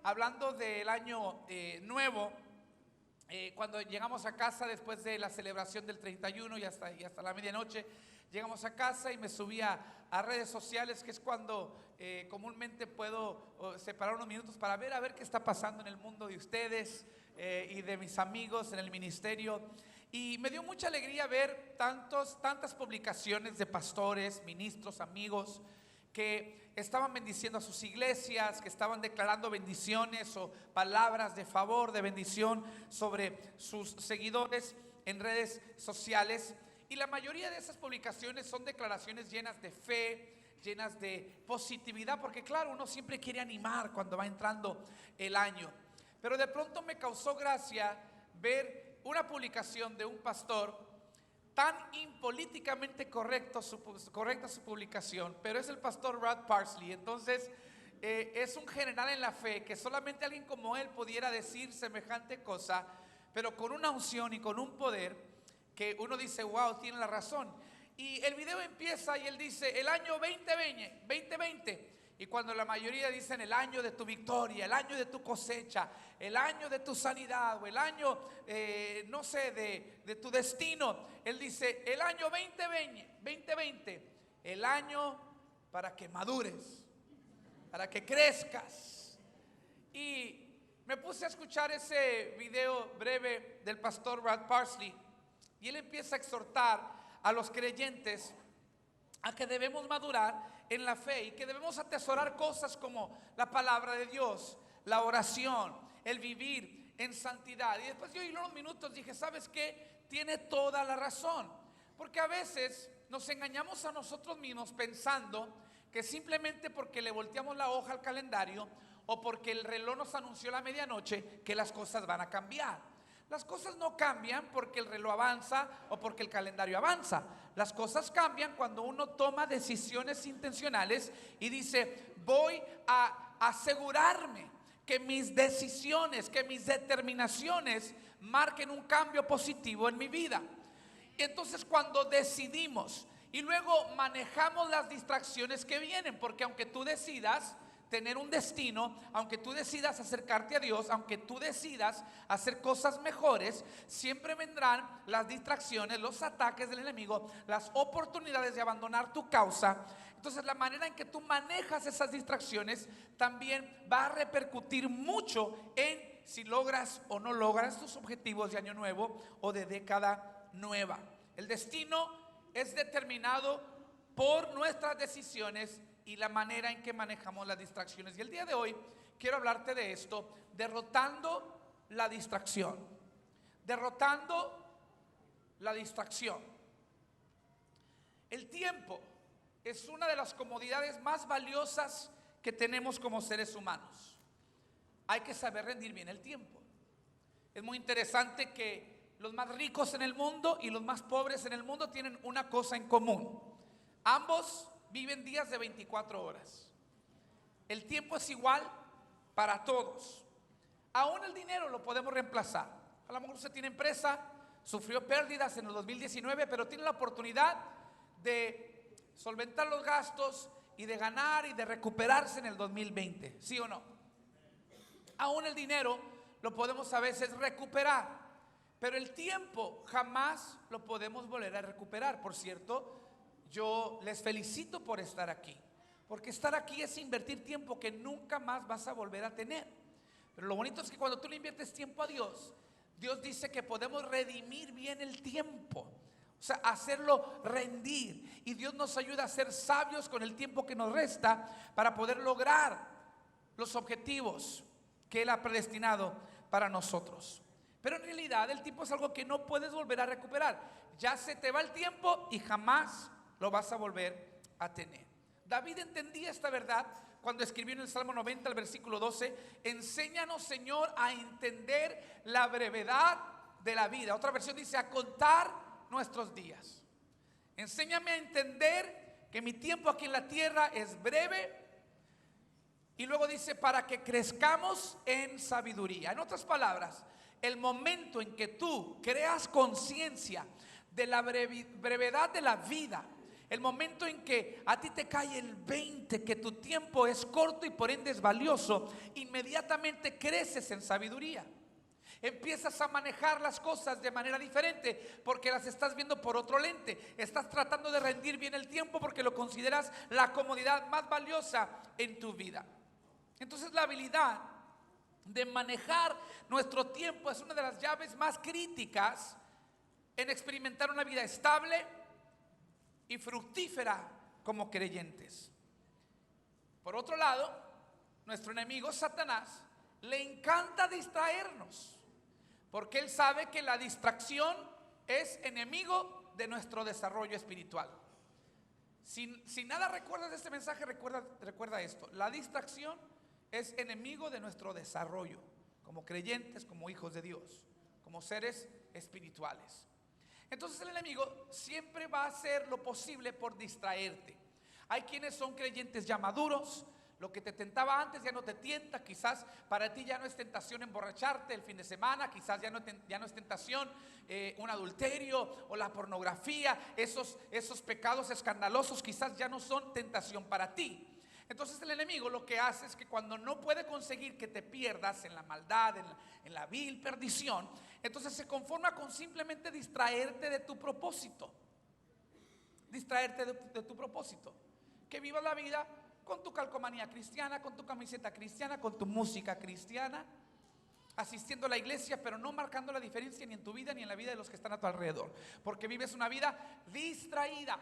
hablando del año nuevo. Cuando llegamos a casa después de la celebración del 31 y hasta la medianoche, llegamos a casa y me subí a redes sociales, que es cuando comúnmente puedo separar unos minutos para ver a ver qué está pasando en el mundo de ustedes y de mis amigos en el ministerio. Y me dio mucha alegría ver tantas publicaciones de pastores, ministros, amigos que estaban bendiciendo a sus iglesias, que estaban declarando bendiciones o palabras de favor, de bendición sobre sus seguidores en redes sociales. Y la mayoría de esas publicaciones son declaraciones llenas de fe, llenas de positividad, porque claro, uno siempre quiere animar cuando va entrando el año. Pero de pronto me causó gracia ver una publicación de un pastor tan impolíticamente correcta su publicación, pero es el pastor Rod Parsley. Entonces es un general en la fe, que solamente alguien como él pudiera decir semejante cosa, pero con una unción y con un poder que uno dice, wow, tiene la razón. Y el video empieza y él dice, el año 2020, y cuando la mayoría dicen el año de tu victoria, el año de tu cosecha, el año de tu sanidad, o el año, no sé, de tu destino, él dice, el año 2020, el año para que madures, para que crezcas. Y me puse a escuchar ese video breve del pastor Rod Parsley, y él empieza a exhortar a los creyentes a que debemos madurar en la fe y que debemos atesorar cosas como la palabra de Dios, la oración, el vivir en santidad. Y después yo oí unos minutos dije, ¿sabes qué? Tiene toda la razón, porque a veces nos engañamos a nosotros mismos pensando que simplemente porque le volteamos la hoja al calendario o porque el reloj nos anunció la medianoche, que las cosas van a cambiar. Las cosas no cambian porque el reloj avanza o porque el calendario avanza. Las cosas cambian cuando uno toma decisiones intencionales y dice, voy a asegurarme que mis decisiones, que mis determinaciones marquen un cambio positivo en mi vida. Y entonces cuando decidimos y luego manejamos las distracciones que vienen, porque aunque tú decidas tener un destino, aunque tú decidas acercarte a Dios, aunque tú decidas hacer cosas mejores, siempre vendrán las distracciones, los ataques del enemigo, las oportunidades de abandonar tu causa. Entonces la manera en que tú manejas esas distracciones también va a repercutir mucho en si logras o no logras tus objetivos de año nuevo o de década nueva. El destino es determinado por nuestras decisiones y la manera en que manejamos las distracciones. Y el día de hoy quiero hablarte de esto, derrotando la distracción. Derrotando la distracción. El tiempo es una de las comodidades más valiosas que tenemos como seres humanos. Hay que saber rendir bien el tiempo. Es muy interesante que los más ricos en el mundo y los más pobres en el mundo tienen una cosa en común. Ambos viven días de 24 horas. El tiempo es igual para todos. Aún el dinero lo podemos reemplazar. A lo mejor usted tiene empresa, sufrió pérdidas en el 2019, pero tiene la oportunidad de solventar los gastos y de ganar y de recuperarse en el 2020. ¿Sí o no? Aún el dinero lo podemos a veces recuperar, pero el tiempo jamás lo podemos volver a recuperar. Por cierto, yo les felicito por estar aquí, porque estar aquí es invertir tiempo que nunca más vas a volver a tener. Pero lo bonito es que cuando tú le inviertes tiempo a Dios, Dios dice que podemos redimir bien el tiempo, o sea, hacerlo rendir. Y Dios nos ayuda a ser sabios con el tiempo que nos resta para poder lograr los objetivos que Él ha predestinado para nosotros. Pero en realidad el tiempo es algo que no puedes volver a recuperar. Ya se te va el tiempo y jamás lo vas a volver a tener. David entendía esta verdad cuando escribió en el Salmo 90, el versículo 12: enséñanos, Señor, a entender la brevedad de la vida. Otra versión dice: a contar nuestros días. Enséñame a entender que mi tiempo aquí en la tierra es breve. Y luego dice: para que crezcamos en sabiduría. En otras palabras, el momento en que tú creas conciencia de la brevedad de la vida, el momento en que a ti te cae el 20, que tu tiempo es corto y por ende es valioso, inmediatamente creces en sabiduría. Empiezas a manejar las cosas de manera diferente porque las estás viendo por otro lente. Estás tratando de rendir bien el tiempo porque lo consideras la comodidad más valiosa en tu vida. Entonces la habilidad de manejar nuestro tiempo es una de las llaves más críticas en experimentar una vida estable y fructífera como creyentes. Por otro lado, nuestro enemigo Satanás le encanta distraernos, porque él sabe que la distracción es enemigo de nuestro desarrollo espiritual. Si nada recuerdas de este mensaje, recuerda esto: la distracción es enemigo de nuestro desarrollo como creyentes, como hijos de Dios, como seres espirituales. Entonces el enemigo siempre va a hacer lo posible por distraerte. Hay quienes son creyentes ya maduros. Lo que te tentaba antes ya no te tienta. Quizás para ti ya no es tentación emborracharte el fin de semana. Quizás ya no es tentación un adulterio o la pornografía. Esos pecados escandalosos quizás ya no son tentación para ti. Entonces el enemigo lo que hace es que cuando no puede conseguir que te pierdas en la maldad, en la vil perdición, entonces se conforma con simplemente distraerte de tu propósito. Distraerte de tu propósito. Que vivas la vida con tu calcomanía cristiana, con tu camiseta cristiana, con tu música cristiana, asistiendo a la iglesia, pero no marcando la diferencia ni en tu vida ni en la vida de los que están a tu alrededor, porque vives una vida distraída.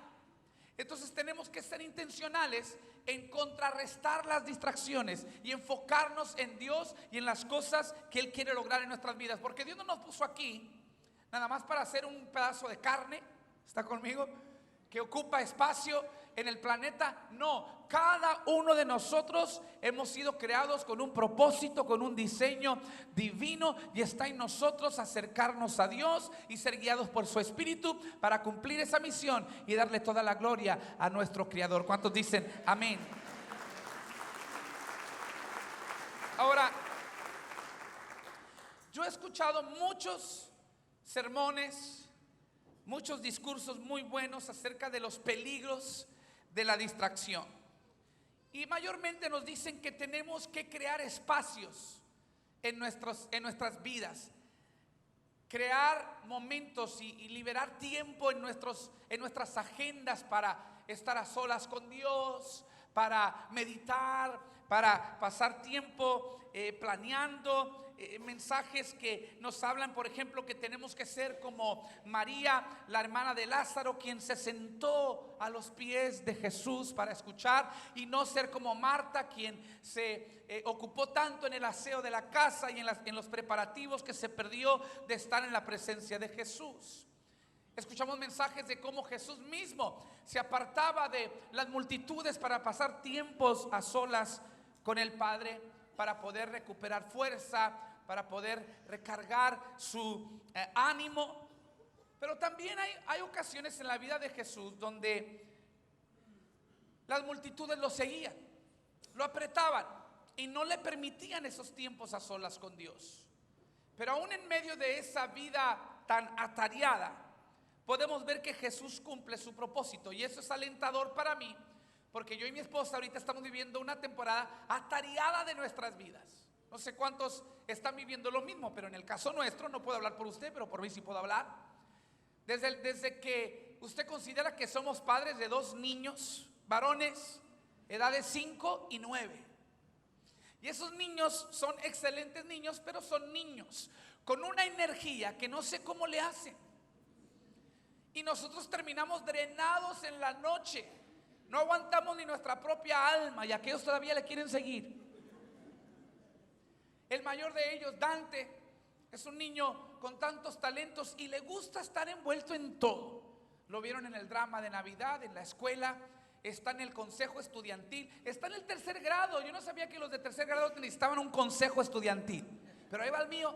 Entonces tenemos que ser intencionales en contrarrestar las distracciones y enfocarnos en Dios y en las cosas que Él quiere lograr en nuestras vidas, porque Dios no nos puso aquí nada más para hacer un pedazo de carne, ¿está conmigo?, que ocupa espacio en el planeta. No, cada uno de nosotros hemos sido creados con un propósito, con un diseño divino, y está en nosotros acercarnos a Dios y ser guiados por su Espíritu para cumplir esa misión y darle toda la gloria a nuestro Creador. ¿Cuántos dicen amén? Ahora, yo he escuchado muchos sermones, muchos discursos muy buenos acerca de los peligros de la distracción. Y mayormente nos dicen que tenemos que crear espacios en nuestras vidas, crear momentos y liberar tiempo en nuestras agendas para estar a solas con Dios, para meditar, para pasar tiempo planeando mensajes que nos hablan, por ejemplo, que tenemos que ser como María, la hermana de Lázaro, quien se sentó a los pies de Jesús para escuchar, y no ser como Marta, quien se ocupó tanto en el aseo de la casa y en los preparativos que se perdió de estar en la presencia de Jesús. Escuchamos mensajes de cómo Jesús mismo se apartaba de las multitudes para pasar tiempos a solas con el Padre, para poder recuperar fuerza, para poder recargar su ánimo. Pero también hay ocasiones en la vida de Jesús donde las multitudes lo seguían, lo apretaban y no le permitían esos tiempos a solas con Dios. Pero aún en medio de esa vida tan atareada, podemos ver que Jesús cumple su propósito, y eso es alentador para mí, porque yo y mi esposa ahorita estamos viviendo una temporada atareada de nuestras vidas. No sé cuántos están viviendo lo mismo, pero en el caso nuestro, no puedo hablar por usted, pero por mí sí puedo hablar. Desde que usted considera que somos padres de 2 niños varones, edades 5 y 9. Y esos niños son excelentes niños, pero son niños con una energía que no sé cómo le hacen. Y nosotros terminamos drenados en la noche. No aguantamos ni nuestra propia alma, y aquellos todavía le quieren seguir. El mayor de ellos, Dante, es un niño con tantos talentos y le gusta estar envuelto en todo. Lo vieron en el drama de Navidad, en la escuela, está en el consejo estudiantil, está en el 3er grado. Yo no sabía que los de 3er grado necesitaban un consejo estudiantil, pero ahí va el mío.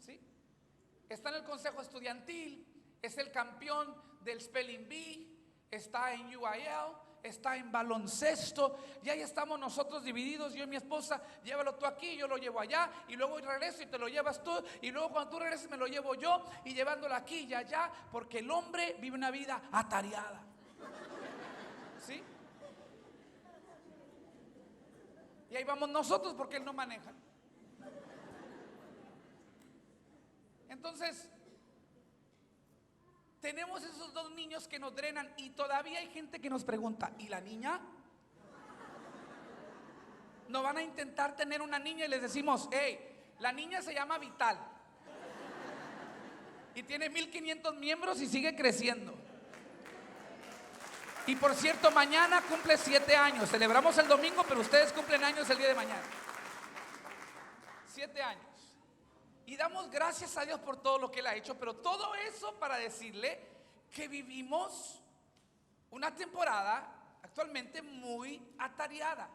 ¿Sí? Está en el consejo estudiantil, es el campeón del Spelling Bee, está en UIL, está en baloncesto, y ahí estamos nosotros divididos, yo y mi esposa, llévalo tú aquí, yo lo llevo allá, y luego regreso y te lo llevas tú, y luego cuando tú regreses me lo llevo yo, y llevándolo aquí y allá, porque el hombre vive una vida atareada. ¿Sí? Y ahí vamos nosotros porque él no maneja. Entonces, tenemos esos dos niños que nos drenan, y todavía hay gente que nos pregunta, ¿y la niña? No van a intentar tener una niña y les decimos, hey, la niña se llama Vital y tiene 1500 miembros y sigue creciendo. Y por cierto, mañana cumple 7 años. Celebramos el domingo, pero ustedes cumplen años el día de mañana. 7 años. Y damos gracias a Dios por todo lo que Él ha hecho. Pero todo eso para decirle que vivimos una temporada actualmente muy atareada.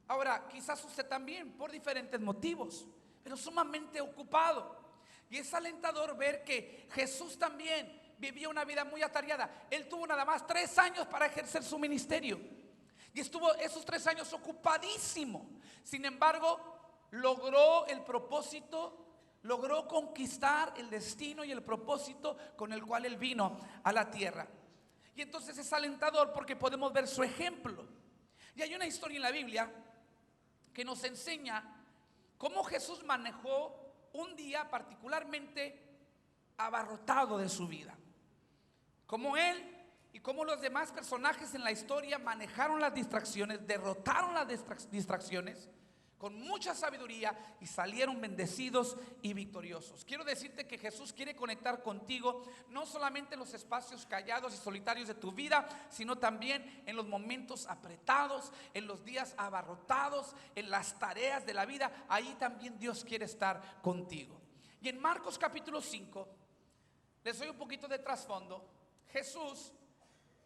Ahora, quizás usted también, por diferentes motivos, pero sumamente ocupado. Y es alentador ver que Jesús también vivía una vida muy atareada. Él tuvo nada más 3 años para ejercer su ministerio, y estuvo esos 3 años ocupadísimo. Sin embargo, logró el propósito, logró conquistar el destino y el propósito con el cual Él vino a la tierra. Y entonces es alentador porque podemos ver su ejemplo. Y hay una historia en la Biblia que nos enseña cómo Jesús manejó un día particularmente abarrotado de su vida. Como Él y como los demás personajes en la historia manejaron las distracciones, derrotaron las distracciones con mucha sabiduría y salieron bendecidos y victoriosos. Quiero decirte que Jesús quiere conectar contigo, no solamente en los espacios callados y solitarios de tu vida, sino también en los momentos apretados, en los días abarrotados, en las tareas de la vida. Ahí también Dios quiere estar contigo. Y en Marcos capítulo 5, les doy un poquito de trasfondo. Jesús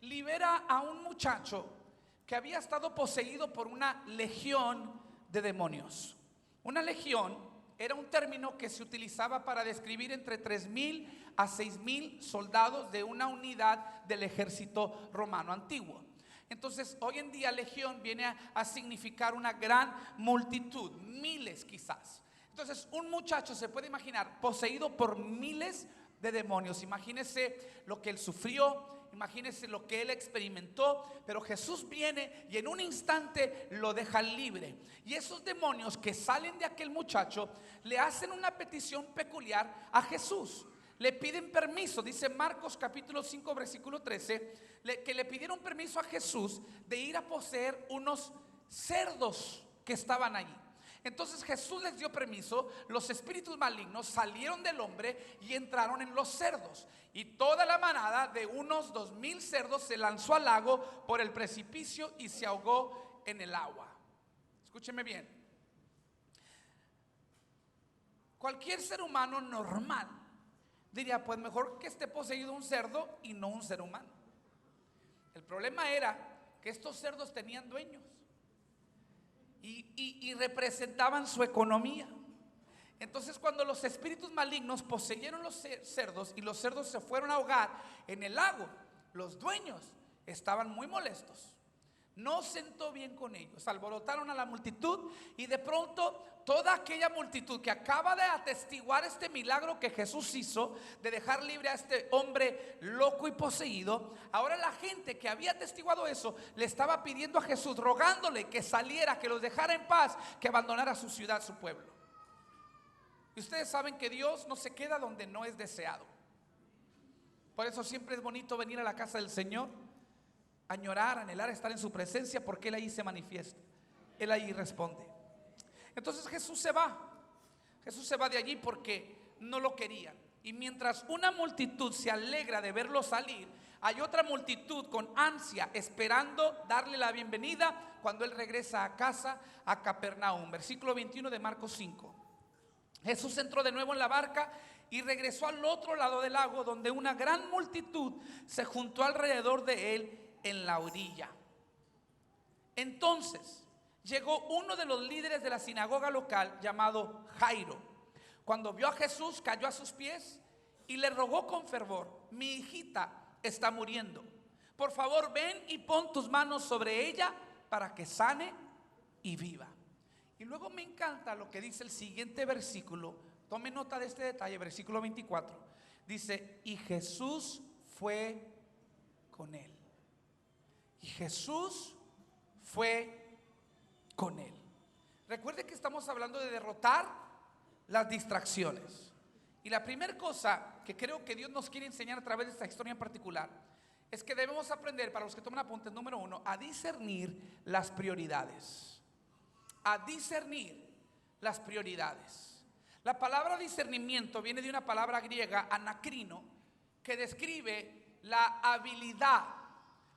libera a un muchacho que había estado poseído por una legión de demonios. Una legión era un término que se utilizaba para describir entre 3,000 a 6,000 soldados de una unidad del ejército romano antiguo. Entonces, hoy en día legión viene a significar una gran multitud, miles quizás. Entonces, un muchacho se puede imaginar poseído por miles de demonios. Imagínese lo que él sufrió, imagínese lo que él experimentó, pero Jesús viene y en un instante lo deja libre. Y esos demonios que salen de aquel muchacho le hacen una petición peculiar a Jesús. Le piden permiso, dice Marcos capítulo 5 versículo 13, que le pidieron permiso a Jesús de ir a poseer unos cerdos que estaban allí. Entonces Jesús les dio permiso, los espíritus malignos salieron del hombre y entraron en los cerdos, y toda la manada de unos 2,000 cerdos se lanzó al lago por el precipicio y se ahogó en el agua. Escúcheme bien. Cualquier ser humano normal diría, pues mejor que esté poseído un cerdo y no un ser humano. El problema era que estos cerdos tenían dueños y representaban su economía. Entonces, cuando los espíritus malignos poseyeron los cerdos y los cerdos se fueron a ahogar en el lago, los dueños estaban muy molestos. No sentó bien con ellos, alborotaron a la multitud, y de pronto toda aquella multitud que acaba de atestiguar este milagro que Jesús hizo de dejar libre a este hombre loco y poseído, ahora la gente que había atestiguado eso le estaba pidiendo a Jesús, rogándole que saliera, que los dejara en paz, que abandonara su ciudad, su pueblo. Y ustedes saben que Dios no se queda donde no es deseado. Por eso siempre es bonito venir a la casa del Señor, añorar, anhelar estar en su presencia, porque Él ahí se manifiesta, Él ahí responde. Entonces Jesús se va de allí porque no lo querían. Y mientras una multitud se alegra de verlo salir, hay otra multitud con ansia esperando darle la bienvenida cuando Él regresa a casa, a Capernaum. Versículo 21 de Marcos 5. Jesús entró de nuevo en la barca y regresó al otro lado del lago, donde una gran multitud se juntó alrededor de Él en la orilla. Entonces llegó uno de los líderes de la sinagoga local llamado Jairo. Cuando vio a Jesús, cayó a sus pies y le rogó con fervor: mi hijita está muriendo, Por favor, ven y pon tus manos sobre ella para que sane y viva. Y luego me encanta lo que dice el siguiente versículo. Tome nota de este detalle, versículo 24. Dice, y Jesús fue con él. Y Jesús fue con él. Recuerde que estamos hablando de derrotar las distracciones. Y la primera cosa que creo que Dios nos quiere enseñar a través de esta historia en particular es que debemos aprender, para los que toman apuntes, número 1, a discernir las prioridades. A discernir las prioridades. La palabra discernimiento viene de una palabra griega, anacrino, que describe la habilidad,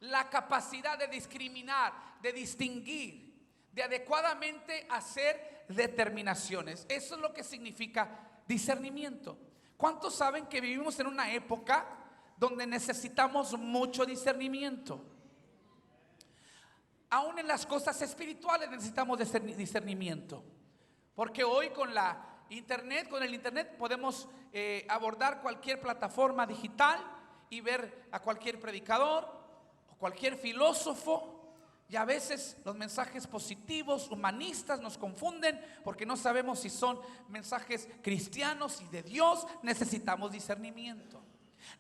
la capacidad de discriminar, de distinguir, de adecuadamente hacer determinaciones. Eso es lo que significa discernimiento. ¿Cuántos saben que vivimos en una época donde necesitamos mucho discernimiento? Aún en las cosas espirituales necesitamos discernimiento, porque hoy con el internet podemos abordar cualquier plataforma digital y ver a cualquier predicador o cualquier filósofo. Y a veces los mensajes positivos, humanistas, nos confunden porque no sabemos si son mensajes cristianos y de Dios. Necesitamos discernimiento.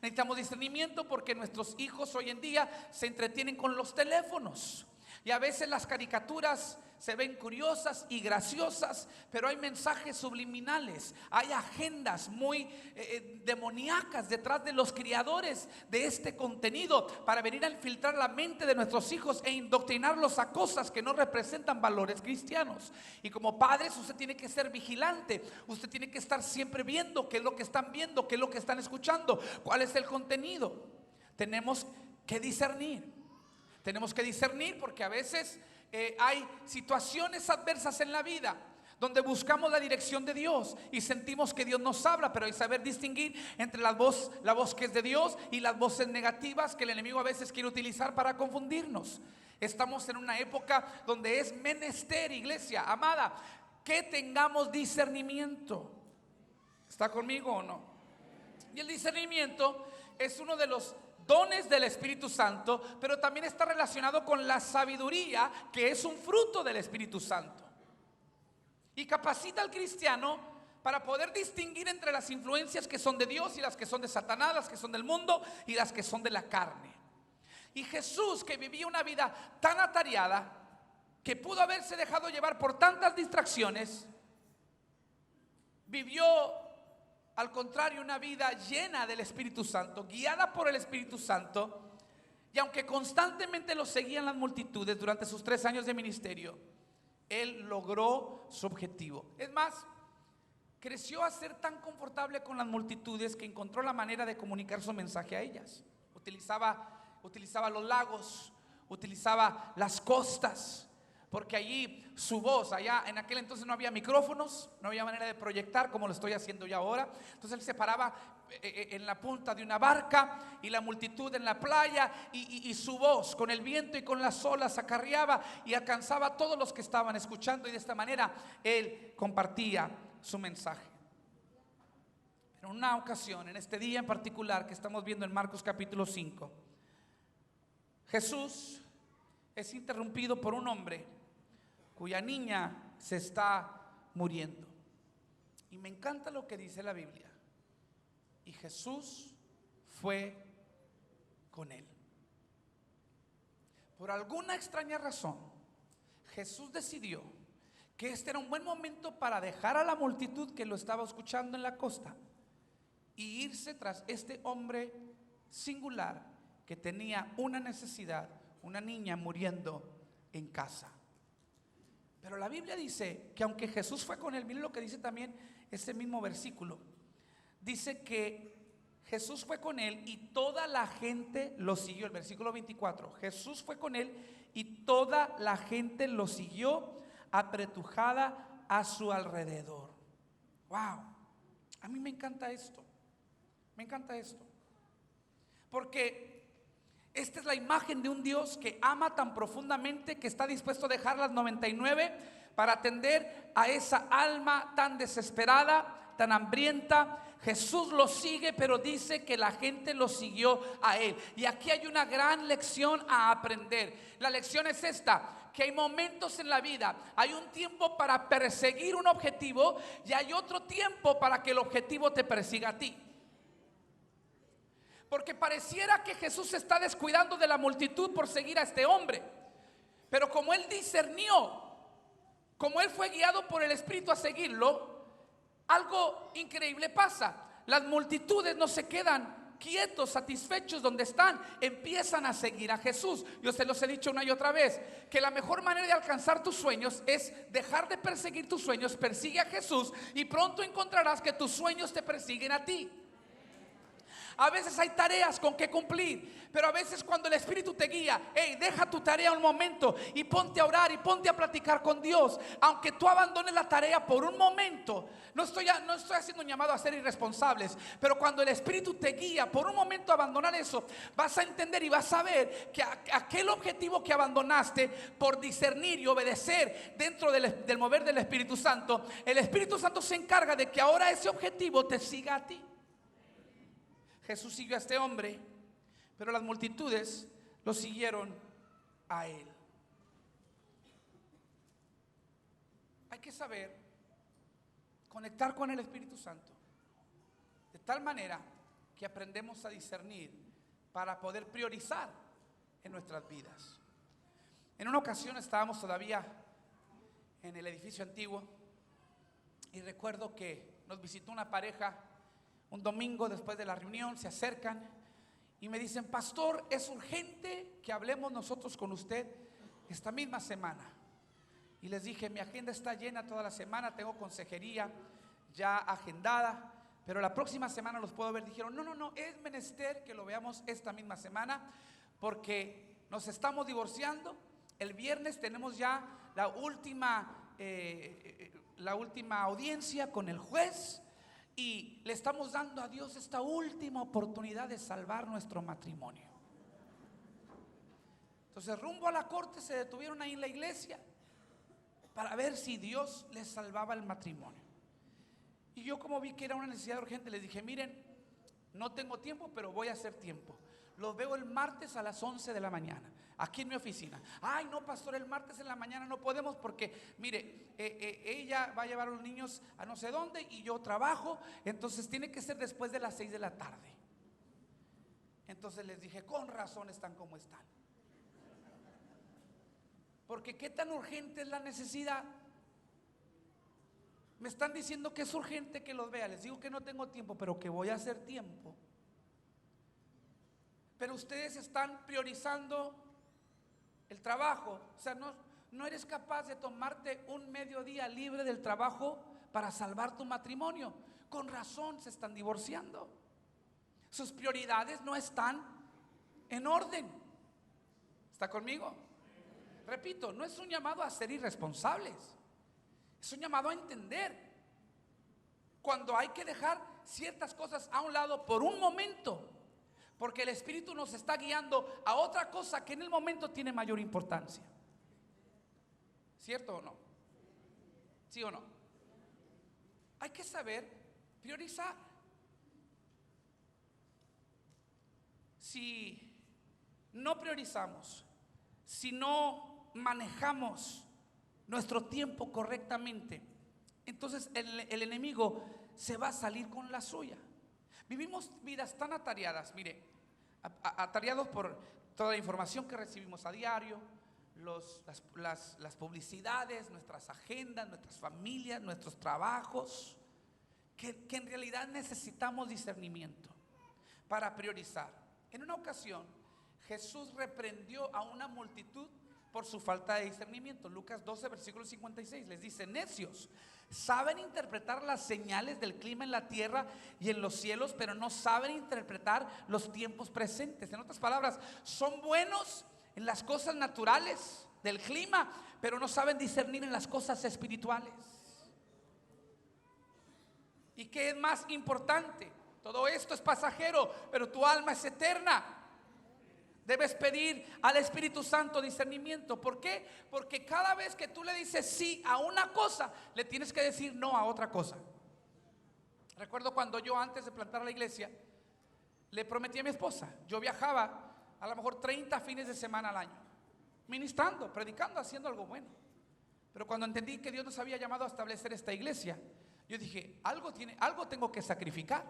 Necesitamos discernimiento porque nuestros hijos hoy en día se entretienen con los teléfonos. Y a veces las caricaturas se ven curiosas y graciosas, pero hay mensajes subliminales, hay agendas muy demoníacas detrás de los creadores de este contenido para venir a infiltrar la mente de nuestros hijos e indoctrinarlos a cosas que no representan valores cristianos. Y como padres usted tiene que ser vigilante, usted tiene que estar siempre viendo qué es lo que están viendo, qué es lo que están escuchando, cuál es el contenido. Tenemos que discernir. Tenemos que discernir porque a veces hay situaciones adversas en la vida donde buscamos la dirección de Dios y sentimos que Dios nos habla, pero hay que saber distinguir entre la voz que es de Dios y las voces negativas que el enemigo a veces quiere utilizar para confundirnos. Estamos en una época donde es menester, iglesia amada, que tengamos discernimiento. ¿Está conmigo o no? Y el discernimiento es uno de los dones del Espíritu Santo, pero también está relacionado con la sabiduría, que es un fruto del Espíritu Santo. Y capacita al cristiano para poder distinguir entre las influencias que son de Dios y las que son de Satanás, las que son del mundo y las que son de la carne. Y Jesús, que vivía una vida tan atareada, que pudo haberse dejado llevar por tantas distracciones, vivió al contrario una vida llena del Espíritu Santo, guiada por el Espíritu Santo. Y aunque constantemente lo seguían las multitudes durante sus 3 años de ministerio, él logró su objetivo. Es más, creció a ser tan confortable con las multitudes que encontró la manera de comunicar su mensaje a ellas. Utilizaba los lagos, utilizaba las costas, porque allí su voz, allá en aquel entonces no había micrófonos, no había manera de proyectar como lo estoy haciendo yo ahora. Entonces él se paraba en la punta de una barca y la multitud en la playa, y su voz con el viento y con las olas acarreaba y alcanzaba a todos los que estaban escuchando, y de esta manera él compartía su mensaje. Pero en una ocasión, en este día en particular que estamos viendo en Marcos capítulo 5, Jesús es interrumpido por un hombre cuya niña se está muriendo. Y me encanta lo que dice la Biblia. Y Jesús fue con él. Por alguna extraña razón, Jesús decidió que este era un buen momento para dejar a la multitud que lo estaba escuchando en la costa y irse tras este hombre singular que tenía una necesidad, una niña muriendo en casa. Pero la Biblia dice que aunque Jesús fue con él, miren lo que dice también ese mismo versículo. Dice que Jesús fue con él y toda la gente lo siguió. El versículo 24, Jesús fue con él y toda la gente lo siguió apretujada a su alrededor. Wow, a mí me encanta esto. Me encanta esto. Porque esta es la imagen de un Dios que ama tan profundamente que está dispuesto a dejar las 99 para atender a esa alma tan desesperada, tan hambrienta, Jesús lo sigue, pero dice que la gente lo siguió a él. Y aquí hay una gran lección a aprender. La lección es esta: que hay momentos en la vida, hay un tiempo para perseguir un objetivo y hay otro tiempo para que el objetivo te persiga a ti. Porque pareciera que Jesús se está descuidando de la multitud por seguir a este hombre, pero como él discernió, como él fue guiado por el Espíritu a seguirlo, algo increíble pasa. Las multitudes no se quedan quietos, satisfechos donde están, empiezan a seguir a Jesús. Yo se los he dicho una y otra vez, que la mejor manera de alcanzar tus sueños es dejar de perseguir tus sueños. Persigue a Jesús y pronto encontrarás que tus sueños te persiguen a ti. A veces hay tareas con que cumplir, pero a veces cuando el Espíritu te guía, hey, deja tu tarea un momento y ponte a orar y ponte a platicar con Dios. Aunque tú abandones la tarea por un momento, no estoy haciendo un llamado a ser irresponsables, pero cuando el Espíritu te guía por un momento a abandonar eso, vas a entender y vas a ver que aquel objetivo que abandonaste por discernir y obedecer dentro del mover del Espíritu Santo, el Espíritu Santo se encarga de que ahora ese objetivo te siga a ti. Jesús siguió a este hombre, pero las multitudes lo siguieron a él. Hay que saber conectar con el Espíritu Santo de tal manera que aprendemos a discernir para poder priorizar en nuestras vidas. En una ocasión estábamos todavía en el edificio antiguo y recuerdo que nos visitó una pareja. Un domingo después de la reunión se acercan y me dicen: pastor, es urgente que hablemos nosotros con usted esta misma semana. Y les dije: mi agenda está llena toda la semana, tengo consejería ya agendada, pero la próxima semana los puedo ver. Dijeron: no, es menester que lo veamos esta misma semana porque nos estamos divorciando. El viernes tenemos ya la última audiencia con el juez. Y le estamos dando a Dios esta última oportunidad de salvar nuestro matrimonio. Entonces, rumbo a la corte, se detuvieron ahí en la iglesia para ver si Dios les salvaba el matrimonio. Y yo, como vi que era una necesidad urgente, les dije: miren, no tengo tiempo, pero voy a hacer tiempo. Los veo el martes a las 11 de la mañana, aquí en mi oficina. Ay, no, pastor, el martes en la mañana no podemos porque, mire, ella va a llevar a los niños a no sé dónde y yo trabajo, entonces tiene que ser después de las 6 de la tarde. Entonces les dije: con razón están como están. Porque qué tan urgente es la necesidad. Me están diciendo que es urgente que los vea. Les digo que no tengo tiempo, pero que voy a hacer tiempo. Pero ustedes están priorizando el trabajo. O sea, no eres capaz de tomarte un mediodía libre del trabajo para salvar tu matrimonio. Con razón se están divorciando. Sus prioridades no están en orden. ¿Está conmigo? Repito, no es un llamado a ser irresponsables. Es un llamado a entender cuando hay que dejar ciertas cosas a un lado por un momento, porque el Espíritu nos está guiando a otra cosa que en el momento tiene mayor importancia. ¿Cierto o no? ¿Sí o no? Hay que saber priorizar. Si no priorizamos, si no manejamos nuestro tiempo correctamente, entonces el enemigo se va a salir con la suya. Vivimos vidas tan atareadas, mire, atareados por toda la información que recibimos a diario, las publicidades, nuestras agendas, nuestras familias, nuestros trabajos, que en realidad necesitamos discernimiento para priorizar. En una ocasión, Jesús reprendió a una multitud por su falta de discernimiento. Lucas 12, versículo 56, les dice: necios, saben interpretar las señales del clima en la tierra y en los cielos, pero no saben interpretar los tiempos presentes. En otras palabras, son buenos en las cosas naturales del clima, pero no saben discernir en las cosas espirituales. ¿Y qué es más importante? Todo esto es pasajero, pero tu alma es eterna. Debes pedir al Espíritu Santo discernimiento. ¿Por qué? Porque cada vez que tú le dices sí a una cosa, le tienes que decir no a otra cosa. Recuerdo cuando yo, antes de plantar la iglesia, le prometí a mi esposa, yo viajaba a lo mejor 30 fines de semana al año, ministrando, predicando, haciendo algo bueno. Pero cuando entendí que Dios nos había llamado a establecer esta iglesia, yo dije, algo tengo que sacrificar,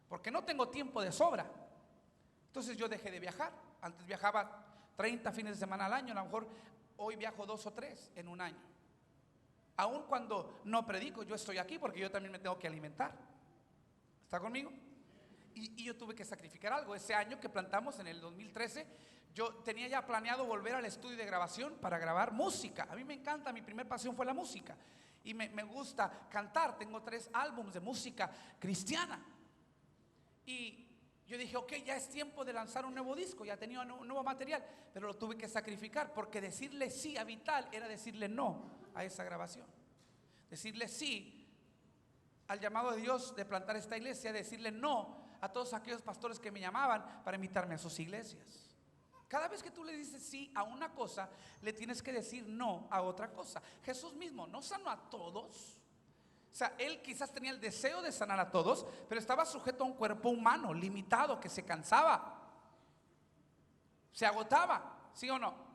porque no tengo tiempo de sobra. Entonces yo dejé de viajar. Antes viajaba 30 fines de semana al año, a lo mejor hoy viajo 2 o 3 en un año. Aun cuando no predico, yo estoy aquí porque yo también me tengo que alimentar. ¿Está conmigo? Y yo tuve que sacrificar algo. Ese año que plantamos, en el 2013, yo tenía ya planeado volver al estudio de grabación para grabar música. A mí me encanta, mi primer pasión fue la música. Y me gusta cantar, tengo 3 álbumes de música cristiana. Y yo dije, ok, ya es tiempo de lanzar un nuevo disco, ya tenía un nuevo material, pero lo tuve que sacrificar, porque decirle sí a Vital era decirle no a esa grabación. Decirle sí al llamado de Dios de plantar esta iglesia, decirle no a todos aquellos pastores que me llamaban para invitarme a sus iglesias. Cada vez que tú le dices sí a una cosa, le tienes que decir no a otra cosa. Jesús mismo no sanó a todos. O sea, él quizás tenía el deseo de sanar a todos, pero estaba sujeto a un cuerpo humano limitado que se cansaba, se agotaba, ¿sí o no?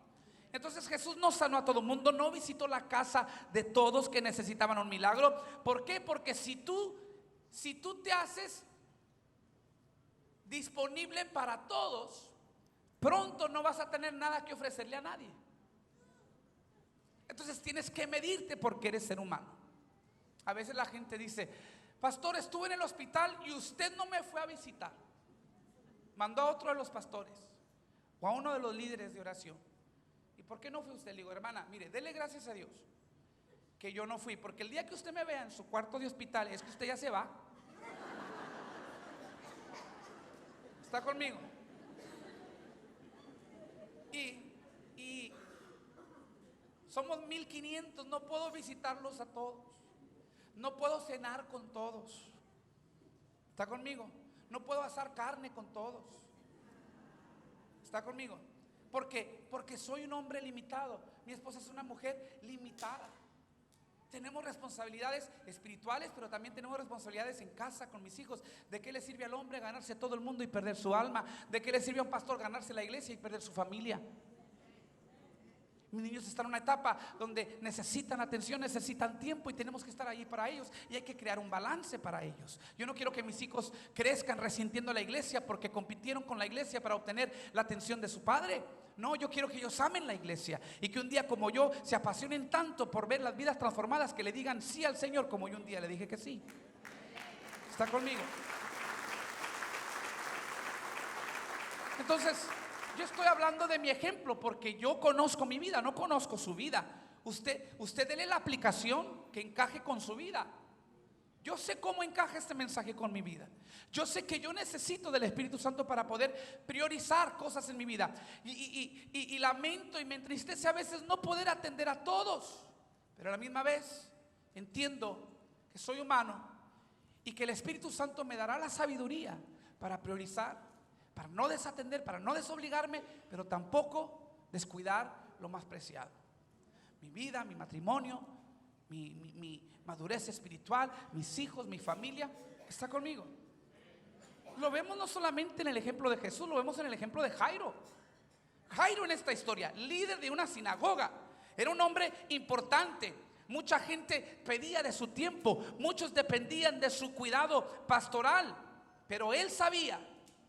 Entonces Jesús no sanó a todo el mundo, no visitó la casa de todos que necesitaban un milagro. ¿Por qué? Porque si tú te haces disponible para todos, pronto no vas a tener nada que ofrecerle a nadie. Entonces tienes que medirte, porque eres ser humano. A veces la gente dice, pastor, estuve en el hospital y usted no me fue a visitar. Mandó a otro de los pastores o a uno de los líderes de oración. ¿Y por qué no fue usted? Le digo, hermana, mire, dele gracias a Dios que yo no fui, porque el día que usted me vea en su cuarto de hospital es que usted ya se va. ¿Está conmigo? Y somos 1500, no puedo visitarlos a todos. No puedo cenar con todos. ¿Está conmigo? No puedo asar carne con todos. ¿Está conmigo? Porque soy un hombre limitado. Mi esposa es una mujer limitada. Tenemos responsabilidades espirituales, pero también tenemos responsabilidades en casa con mis hijos. ¿De qué le sirve al hombre ganarse todo el mundo y perder su alma? ¿De qué le sirve a un pastor ganarse la iglesia y perder su familia? Mis niños están en una etapa donde necesitan atención, necesitan tiempo, y tenemos que estar ahí para ellos, y hay que crear un balance para ellos. Yo no quiero que mis hijos crezcan resintiendo la iglesia porque compitieron con la iglesia para obtener la atención de su padre. No, yo quiero que ellos amen la iglesia y que un día, como yo, se apasionen tanto por ver las vidas transformadas, que le digan sí al Señor como yo un día le dije que sí. ¿Está conmigo? Entonces, yo estoy hablando de mi ejemplo porque yo conozco mi vida, no conozco su vida. Usted dele la aplicación que encaje con su vida. Yo sé cómo encaja este mensaje con mi vida. Yo sé que yo necesito del Espíritu Santo para poder priorizar cosas en mi vida. Y lamento y me entristece a veces no poder atender a todos. Pero a la misma vez entiendo que soy humano y que el Espíritu Santo me dará la sabiduría para priorizar, para no desatender, para no desobligarme, pero tampoco descuidar lo más preciado: mi vida, mi matrimonio, mi madurez espiritual, mis hijos, mi familia. ¿Está conmigo? Lo vemos no solamente en el ejemplo de Jesús, lo vemos en el ejemplo de Jairo. Jairo, en esta historia, líder de una sinagoga, era un hombre importante. Mucha gente pedía de su tiempo, muchos dependían de su cuidado pastoral, pero él sabía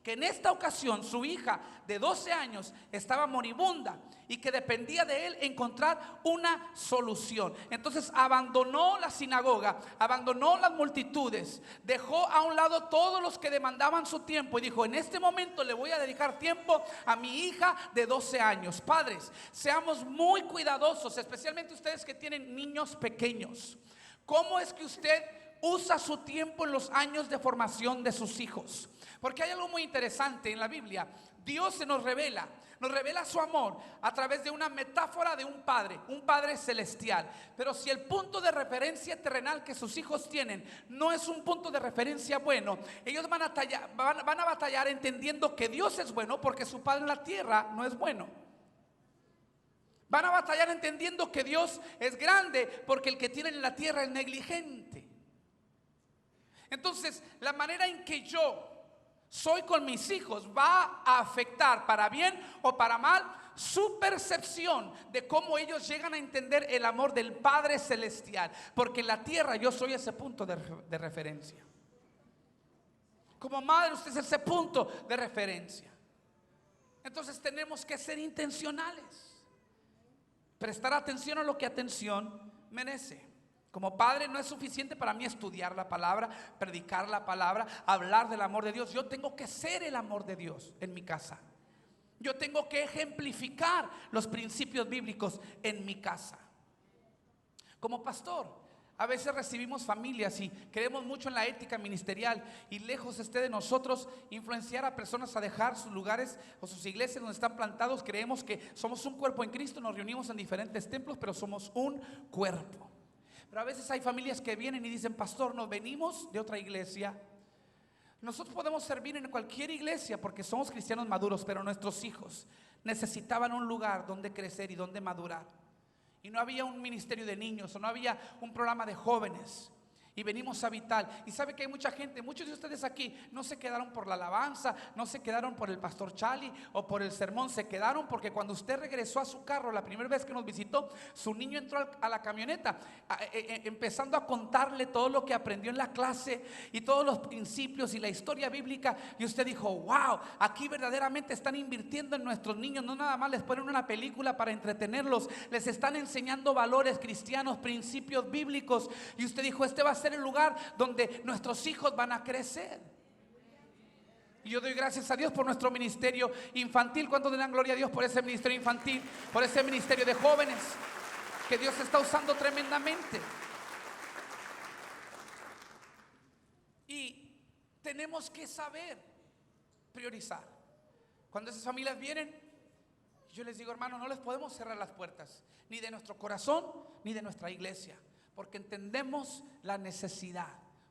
que en esta ocasión su hija de 12 años estaba moribunda y que dependía de él encontrar una solución. Entonces abandonó la sinagoga, abandonó las multitudes, dejó a un lado todos los que demandaban su tiempo y dijo: en este momento le voy a dedicar tiempo a mi hija de 12 años. Padres, seamos muy cuidadosos, especialmente ustedes que tienen niños pequeños. ¿Cómo es que usted usa su tiempo en los años de formación de sus hijos? Porque hay algo muy interesante en la Biblia. Dios se nos revela su amor a través de una metáfora de un padre celestial. Pero si el punto de referencia terrenal que sus hijos tienen no es un punto de referencia bueno, ellos van a batallar entendiendo que Dios es bueno porque su padre en la tierra no es bueno. Van a batallar entendiendo que Dios es grande porque el que tienen en la tierra es negligente. Entonces, la manera en que yo soy con mis hijos va a afectar, para bien o para mal, su percepción de cómo ellos llegan a entender el amor del Padre Celestial. Porque en la tierra yo soy ese punto de referencia. Como madre usted es ese punto de referencia. Entonces tenemos que ser intencionales, prestar atención a lo que atención merece. Como padre no es suficiente para mí estudiar la palabra, predicar la palabra, hablar del amor de Dios. Yo tengo que ser el amor de Dios en mi casa. Yo tengo que ejemplificar los principios bíblicos en mi casa. Como pastor, a veces recibimos familias y creemos mucho en la ética ministerial, y lejos esté de nosotros influenciar a personas a dejar sus lugares o sus iglesias donde están plantados. Creemos que somos un cuerpo en Cristo, nos reunimos en diferentes templos, pero somos un cuerpo. Pero a veces hay familias que vienen y dicen: pastor, nos venimos de otra iglesia. Nosotros podemos servir en cualquier iglesia porque somos cristianos maduros, pero nuestros hijos necesitaban un lugar donde crecer y donde madurar. Y no había un ministerio de niños, o no había un programa de jóvenes. Y venimos a Vital. Y sabe que hay mucha gente, muchos de ustedes aquí no se quedaron por la alabanza, no se quedaron por el pastor Charlie o por el sermón. Se quedaron porque cuando usted regresó a su carro la primera vez que nos visitó, su niño entró a la camioneta empezando a contarle todo lo que aprendió en la clase y todos los principios y la historia bíblica. Y usted dijo: wow, aquí verdaderamente están invirtiendo en nuestros niños. No nada más les ponen una película para entretenerlos, les están enseñando valores cristianos, principios bíblicos. Y usted dijo: este va a ser el lugar donde nuestros hijos van a crecer. Y yo doy gracias a Dios por nuestro ministerio infantil. ¿Cuántos le dan gloria a Dios por ese ministerio infantil, por ese ministerio de jóvenes que Dios está usando tremendamente? Y tenemos que saber priorizar. Cuando esas familias vienen, yo les digo: hermano, no les podemos cerrar las puertas, ni de nuestro corazón ni de nuestra iglesia, porque entendemos la necesidad.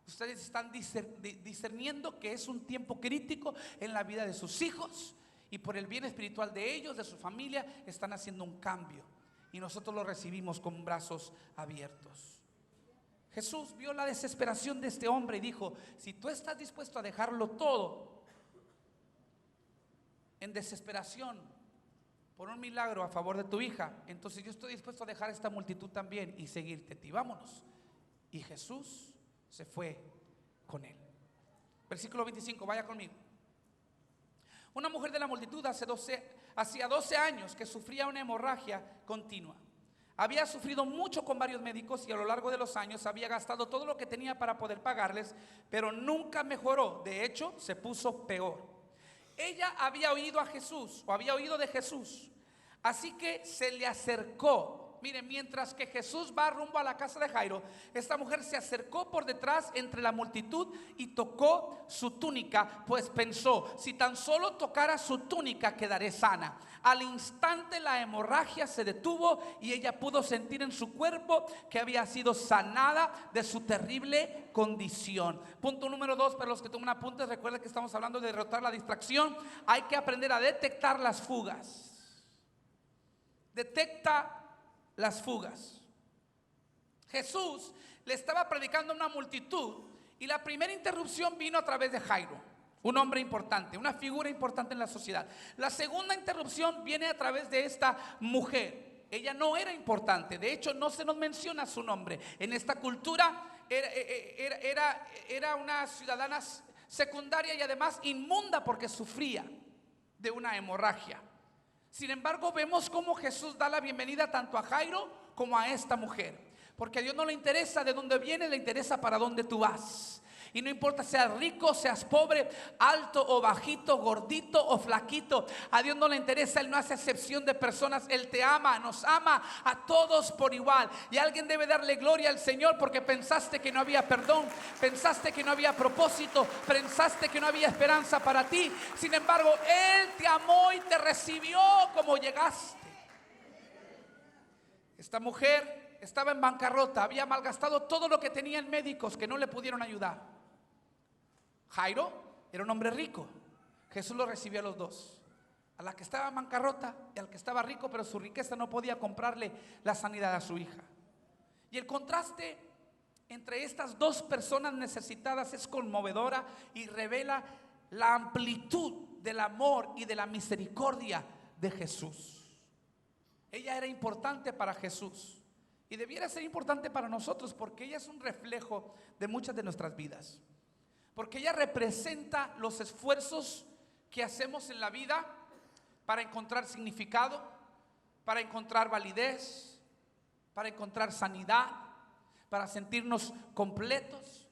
Ustedes están discerniendo que es un tiempo crítico en la vida de sus hijos, y por el bien espiritual de ellos, de su familia, están haciendo un cambio, y nosotros lo recibimos con brazos abiertos. Jesús vio la desesperación de este hombre y dijo: si tú estás dispuesto a dejarlo todo en desesperación por un milagro a favor de tu hija, entonces yo estoy dispuesto a dejar esta multitud también y seguirte. Y vámonos. Y Jesús se fue con él. Versículo 25, vaya conmigo. Una mujer de la multitud hacía 12 años que sufría una hemorragia continua. Había sufrido mucho con varios médicos y a lo largo de los años había gastado todo lo que tenía para poder pagarles, pero nunca mejoró. De hecho, se puso peor. Ella había oído a Jesús, o había oído de Jesús, así que se le acercó. Miren, mientras que Jesús va rumbo a la casa de Jairo, esta mujer se acercó por detrás entre la multitud y tocó su túnica, pues pensó: si tan solo tocara su túnica quedaré sana. Al instante la hemorragia se detuvo y ella pudo sentir en su cuerpo que había sido sanada de su terrible condición. Punto número 2, para los que toman apuntes, recuerden que estamos hablando de derrotar la distracción. Hay que aprender a detectar las fugas. Detecta las fugas. Jesús le estaba predicando a una multitud y la primera interrupción vino a través de Jairo, un hombre importante, una figura importante en la sociedad. La segunda interrupción viene a través de esta mujer. Ella no era importante, de hecho no se nos menciona su nombre. En esta cultura era una ciudadana secundaria y además inmunda porque sufría de una hemorragia. Sin embargo, vemos cómo Jesús da la bienvenida tanto a Jairo como a esta mujer, porque a Dios no le interesa de dónde vienes, le interesa para dónde tú vas. Y no importa seas rico, seas pobre, alto o bajito, gordito o flaquito, a Dios no le interesa. Él no hace excepción de personas. Él te ama, nos ama a todos por igual. Y alguien debe darle gloria al Señor porque pensaste que no había perdón, pensaste que no había propósito, pensaste que no había esperanza para ti. Sin embargo, Él te amó y te recibió como llegaste. Esta mujer estaba en bancarrota, había malgastado todo lo que tenía en médicos que no le pudieron ayudar. Jairo era un hombre rico. Jesús lo recibió a los dos, a la que estaba en bancarrota y al que estaba rico, pero su riqueza no podía comprarle la sanidad a su hija. Y el contraste entre estas dos personas necesitadas es conmovedora y revela la amplitud del amor y de la misericordia de Jesús. Ella era importante para Jesús y debiera ser importante para nosotros, porque ella es un reflejo de muchas de nuestras vidas, porque ella representa los esfuerzos que hacemos en la vida para encontrar significado, para encontrar validez, para encontrar sanidad, para sentirnos completos.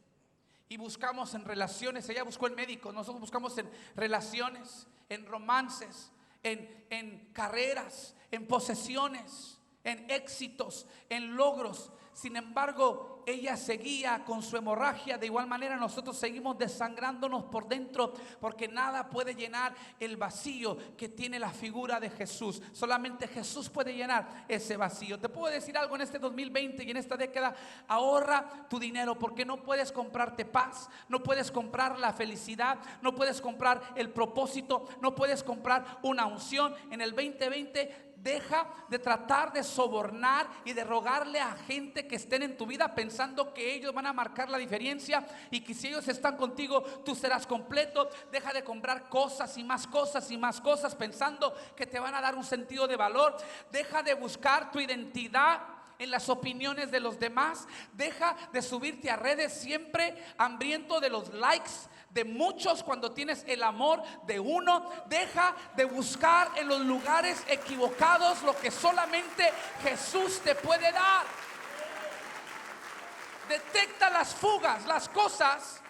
Y buscamos en relaciones. Ella buscó en médicos, nosotros buscamos en relaciones, en romances, en carreras, en posesiones, en éxitos, en logros. Sin embargo, ella seguía con su hemorragia. De igual manera nosotros seguimos desangrándonos por dentro, porque nada puede llenar el vacío que tiene la figura de Jesús. Solamente Jesús puede llenar ese vacío. Te puedo decir algo en este 2020 y en esta década: ahorra tu dinero, porque no puedes comprarte paz, no puedes comprar la felicidad, no puedes comprar el propósito, no puedes comprar una unción. En el 2020 deja de tratar de sobornar y de rogarle a gente que estén en tu vida pensando que ellos van a marcar la diferencia y que si ellos están contigo tú serás completo. Deja de comprar cosas y más cosas y más cosas pensando que te van a dar un sentido de valor. Deja de buscar tu identidad en las opiniones de los demás. Deja de subirte a redes siempre hambriento de los likes de muchos cuando tienes el amor de uno. Deja de buscar en los lugares equivocados lo que solamente Jesús te puede dar. Detecta las fugas, las cosas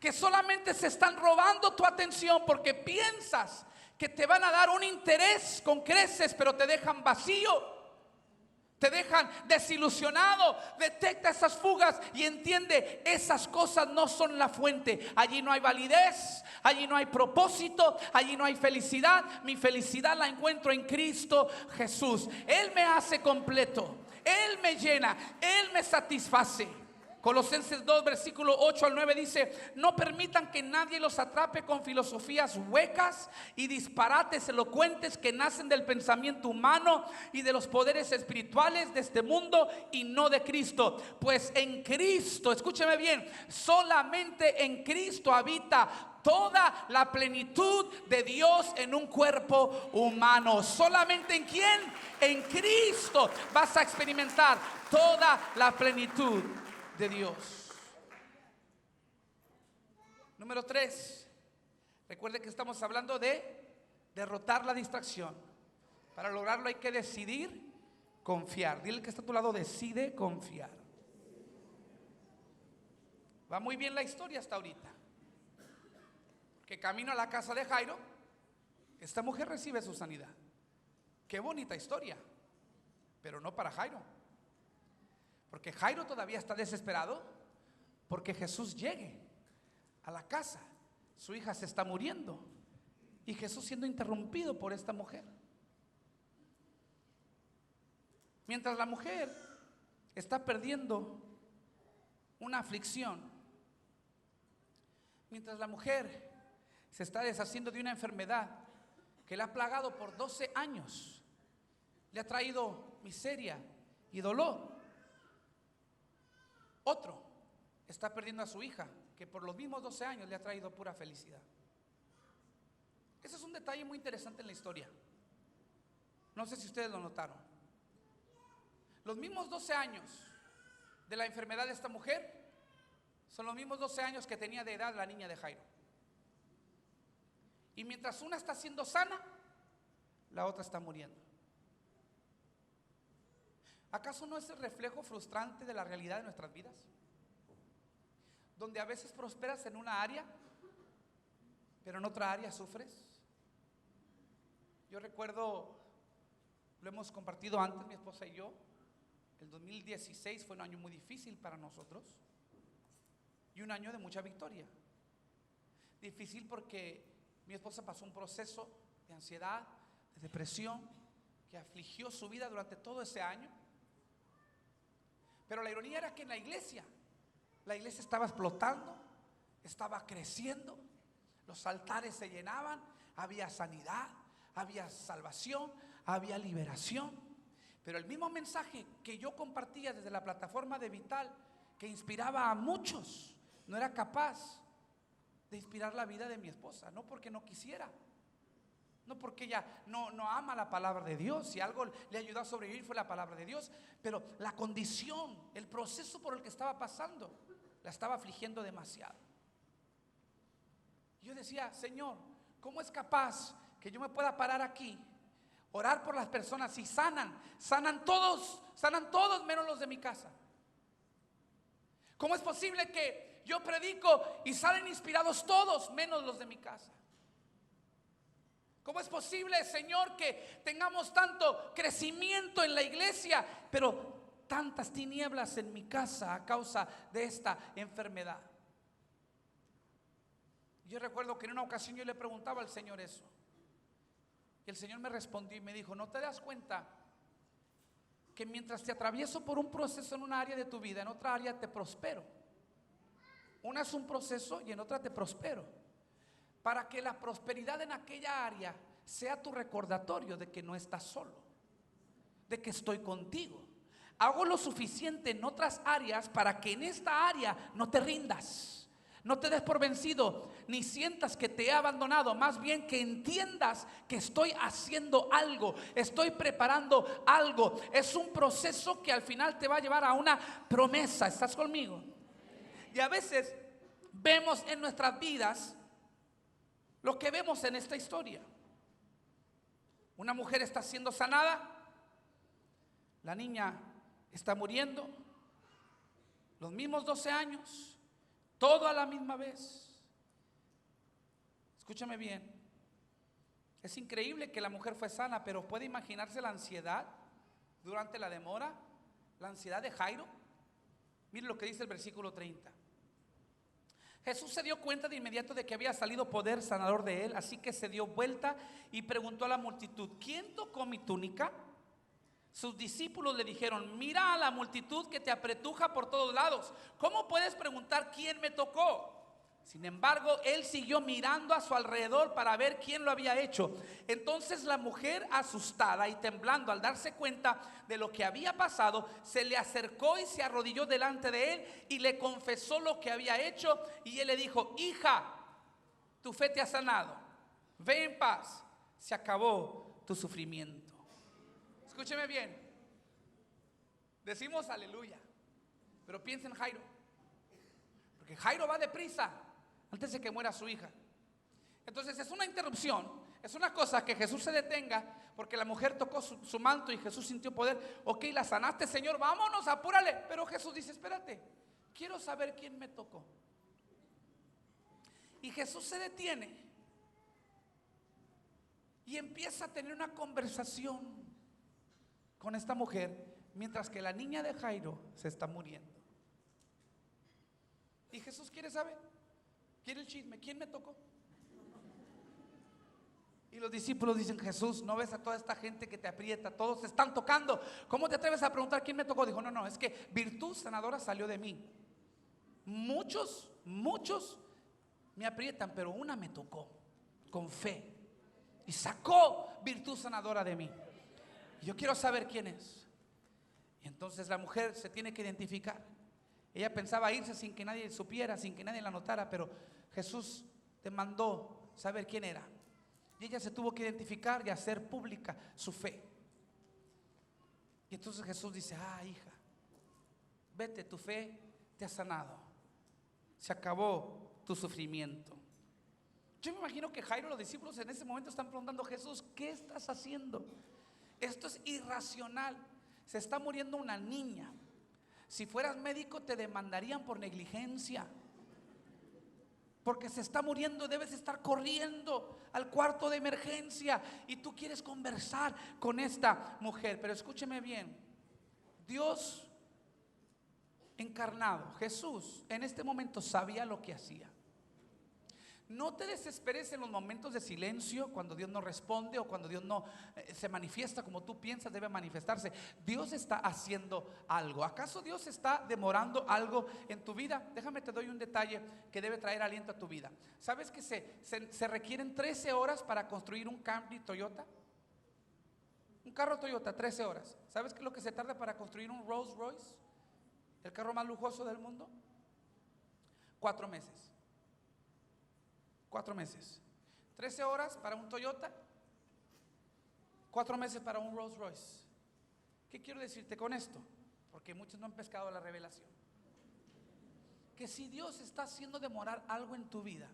que solamente se están robando tu atención porque piensas que te van a dar un interés con creces, pero te dejan vacío, te dejan desilusionado. Detecta esas fugas y entiende: esas cosas no son la fuente. Allí no hay validez, allí no hay propósito, allí no hay felicidad. Mi felicidad la encuentro en Cristo Jesús. Él me hace completo, Él me llena, Él me satisface. Colosenses 2 versículo 8 al 9 dice: no permitan que nadie los atrape con filosofías huecas y disparates elocuentes que nacen del pensamiento humano y de los poderes espirituales de este mundo y no de Cristo. Pues en Cristo, escúcheme bien, solamente en Cristo habita toda la plenitud de Dios en un cuerpo humano. Solamente en quién, en Cristo, vas a experimentar toda la plenitud de Dios. Número 3, recuerde que estamos hablando de derrotar la distracción. Para lograrlo hay que decidir confiar. Dile que está a tu lado: decide confiar. Va muy bien la historia hasta ahorita, que camino a la casa de Jairo, esta mujer recibe su sanidad. Qué bonita historia, pero no para Jairo, porque Jairo todavía está desesperado porque Jesús llegue a la casa. Su hija se está muriendo y Jesús siendo interrumpido por esta mujer. Mientras la mujer está perdiendo una aflicción, mientras la mujer se está deshaciendo de una enfermedad que le ha plagado por 12 años, le ha traído miseria y dolor, otro está perdiendo a su hija, que por los mismos 12 años le ha traído pura felicidad. Ese es un detalle muy interesante en la historia. No sé si ustedes lo notaron. Los mismos 12 años de la enfermedad de esta mujer son los mismos 12 años que tenía de edad la niña de Jairo. Y mientras una está siendo sana, la otra está muriendo. ¿Acaso no es el reflejo frustrante de la realidad de nuestras vidas? Donde a veces prosperas en una área, pero en otra área sufres. Yo recuerdo, lo hemos compartido antes mi esposa y yo, el 2016 fue un año muy difícil para nosotros y un año de mucha victoria. Difícil porque mi esposa pasó un proceso de ansiedad, de depresión, que afligió su vida durante todo ese año. Pero la ironía era que en la iglesia estaba explotando, estaba creciendo, los altares se llenaban, había sanidad, había salvación, había liberación. Pero el mismo mensaje que yo compartía desde la plataforma de Vital, que inspiraba a muchos, no era capaz de inspirar la vida de mi esposa. No porque no quisiera, no porque ella no ama la palabra de Dios. Si algo le ayudó a sobrevivir fue la palabra de Dios, pero la condición, el proceso por el que estaba pasando, la estaba afligiendo demasiado. Yo decía: Señor, ¿cómo es capaz que yo me pueda parar aquí, orar por las personas y sanan todos menos los de mi casa? ¿Cómo es posible que yo predico y salen inspirados todos menos los de mi casa? ¿Cómo es posible, Señor, que tengamos tanto crecimiento en la iglesia, pero tantas tinieblas en mi casa a causa de esta enfermedad? Yo recuerdo que en una ocasión yo le preguntaba al Señor eso, y el Señor me respondió y me dijo: ¿no te das cuenta que mientras te atravieso por un proceso en una área de tu vida, en otra área te prospero? Una es un proceso y en otra te prospero, para que la prosperidad en aquella área sea tu recordatorio de que no estás solo, de que estoy contigo. Hago lo suficiente en otras áreas para que en esta área no te rindas, no te des por vencido, ni sientas que te he abandonado. Más bien que entiendas que estoy haciendo algo, estoy preparando algo. Es un proceso que al final te va a llevar a una promesa. ¿Estás conmigo? Y a veces vemos en nuestras vidas lo que vemos en esta historia. Una mujer está siendo sanada, la niña está muriendo, los mismos 12 años, todo a la misma vez. Escúchame bien, es increíble que la mujer fue sana, pero puede imaginarse la ansiedad durante la demora, la ansiedad de Jairo. Mire lo que dice el versículo 30. Jesús se dio cuenta de inmediato de que había salido poder sanador de él, así que se dio vuelta y preguntó a la multitud: ¿quién tocó mi túnica? Sus discípulos le dijeron: mira a la multitud que te apretuja por todos lados, ¿cómo puedes preguntar quién me tocó? Sin embargo, él siguió mirando a su alrededor para ver quién lo había hecho. Entonces la mujer, asustada y temblando al darse cuenta de lo que había pasado, se le acercó y se arrodilló delante de él y le confesó lo que había hecho. Y él le dijo: hija, tu fe te ha sanado, ve en paz, se acabó tu sufrimiento. Escúcheme bien, decimos aleluya, pero piensa en Jairo, porque Jairo va deprisa antes de que muera su hija. Entonces es una interrupción, es una cosa que Jesús se detenga, porque la mujer tocó su manto y Jesús sintió poder. Ok, la sanaste, Señor, vámonos, apúrale. Pero Jesús dice: espérate, quiero saber quién me tocó. Y Jesús se detiene y empieza a tener una conversación con esta mujer, mientras que la niña de Jairo se está muriendo. Y Jesús quiere saber, quiere el chisme, ¿quién me tocó? Y los discípulos dicen: Jesús, ¿no ves a toda esta gente que te aprieta? Todos se están tocando, ¿cómo te atreves a preguntar quién me tocó? Dijo: no, es que virtud sanadora salió de mí. Muchos me aprietan, pero una me tocó con fe y sacó virtud sanadora de mí. Y yo quiero saber quién es. Y entonces la mujer se tiene que identificar. Ella pensaba irse sin que nadie supiera, sin que nadie la notara, pero Jesús te mandó saber quién era. Y ella se tuvo que identificar y hacer pública su fe. Y entonces Jesús dice: hija, vete, tu fe te ha sanado, se acabó tu sufrimiento. Yo me imagino que Jairo, los discípulos en ese momento están preguntando: Jesús, ¿qué estás haciendo? Esto es irracional. Se está muriendo una niña. Si fueras médico te demandarían por negligencia, porque se está muriendo. Debes estar corriendo al cuarto de emergencia y tú quieres conversar con esta mujer. Pero escúcheme bien, Dios encarnado, Jesús, en este momento sabía lo que hacía. No te desesperes en los momentos de silencio, cuando Dios no responde o cuando Dios no se manifiesta como tú piensas debe manifestarse. Dios está haciendo algo. ¿Acaso Dios está demorando algo en tu vida? Déjame te doy un detalle que debe traer aliento a tu vida. ¿Sabes que se requieren 13 horas para construir un Camry Toyota? Un carro Toyota, 13 horas. ¿Sabes qué es lo que se tarda para construir un Rolls Royce? el carro más lujoso del mundo. 4 meses. 4 meses. 13 horas para un Toyota. 4 meses para un Rolls Royce. ¿Qué quiero decirte con esto? Porque muchos no han pescado la revelación. Que si Dios está haciendo demorar algo en tu vida,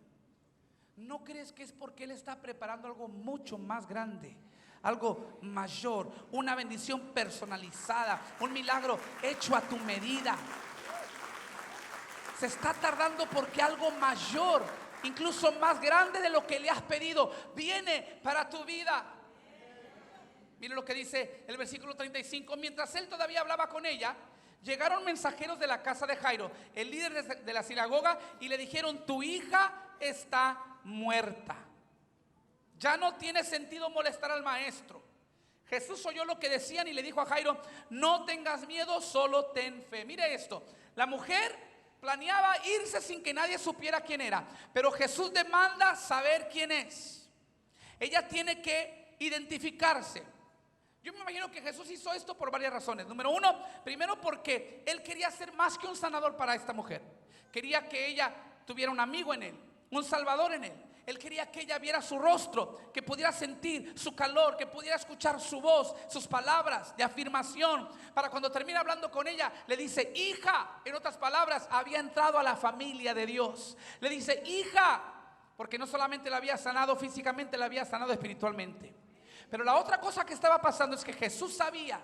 ¿no crees que es porque Él está preparando algo mucho más grande? Algo mayor, una bendición personalizada, un milagro hecho a tu medida. Se está tardando porque algo mayor, incluso más grande de lo que le has pedido, viene para tu vida. Mire lo que dice el versículo 35. Mientras él todavía hablaba con ella, llegaron mensajeros de la casa de Jairo, el líder de la sinagoga, y le dijeron: tu hija está muerta. Ya no tiene sentido molestar al maestro. Jesús oyó lo que decían y le dijo a Jairo: no tengas miedo, solo ten fe. Mire esto, la mujer planeaba irse sin que nadie supiera quién era, pero Jesús demanda saber quién es. Ella tiene que identificarse. Yo me imagino que Jesús hizo esto por varias razones. Número uno, primero porque Él quería ser más que un sanador para esta mujer. Quería que ella tuviera un amigo en Él, un salvador en Él. Él quería que ella viera su rostro, que pudiera sentir su calor, que pudiera escuchar su voz, sus palabras de afirmación. Para cuando termina hablando con ella, le dice: hija. En otras palabras, había entrado a la familia de Dios. Le dice: hija, porque no solamente la había sanado físicamente, la había sanado espiritualmente. Pero la otra cosa que estaba pasando es que Jesús sabía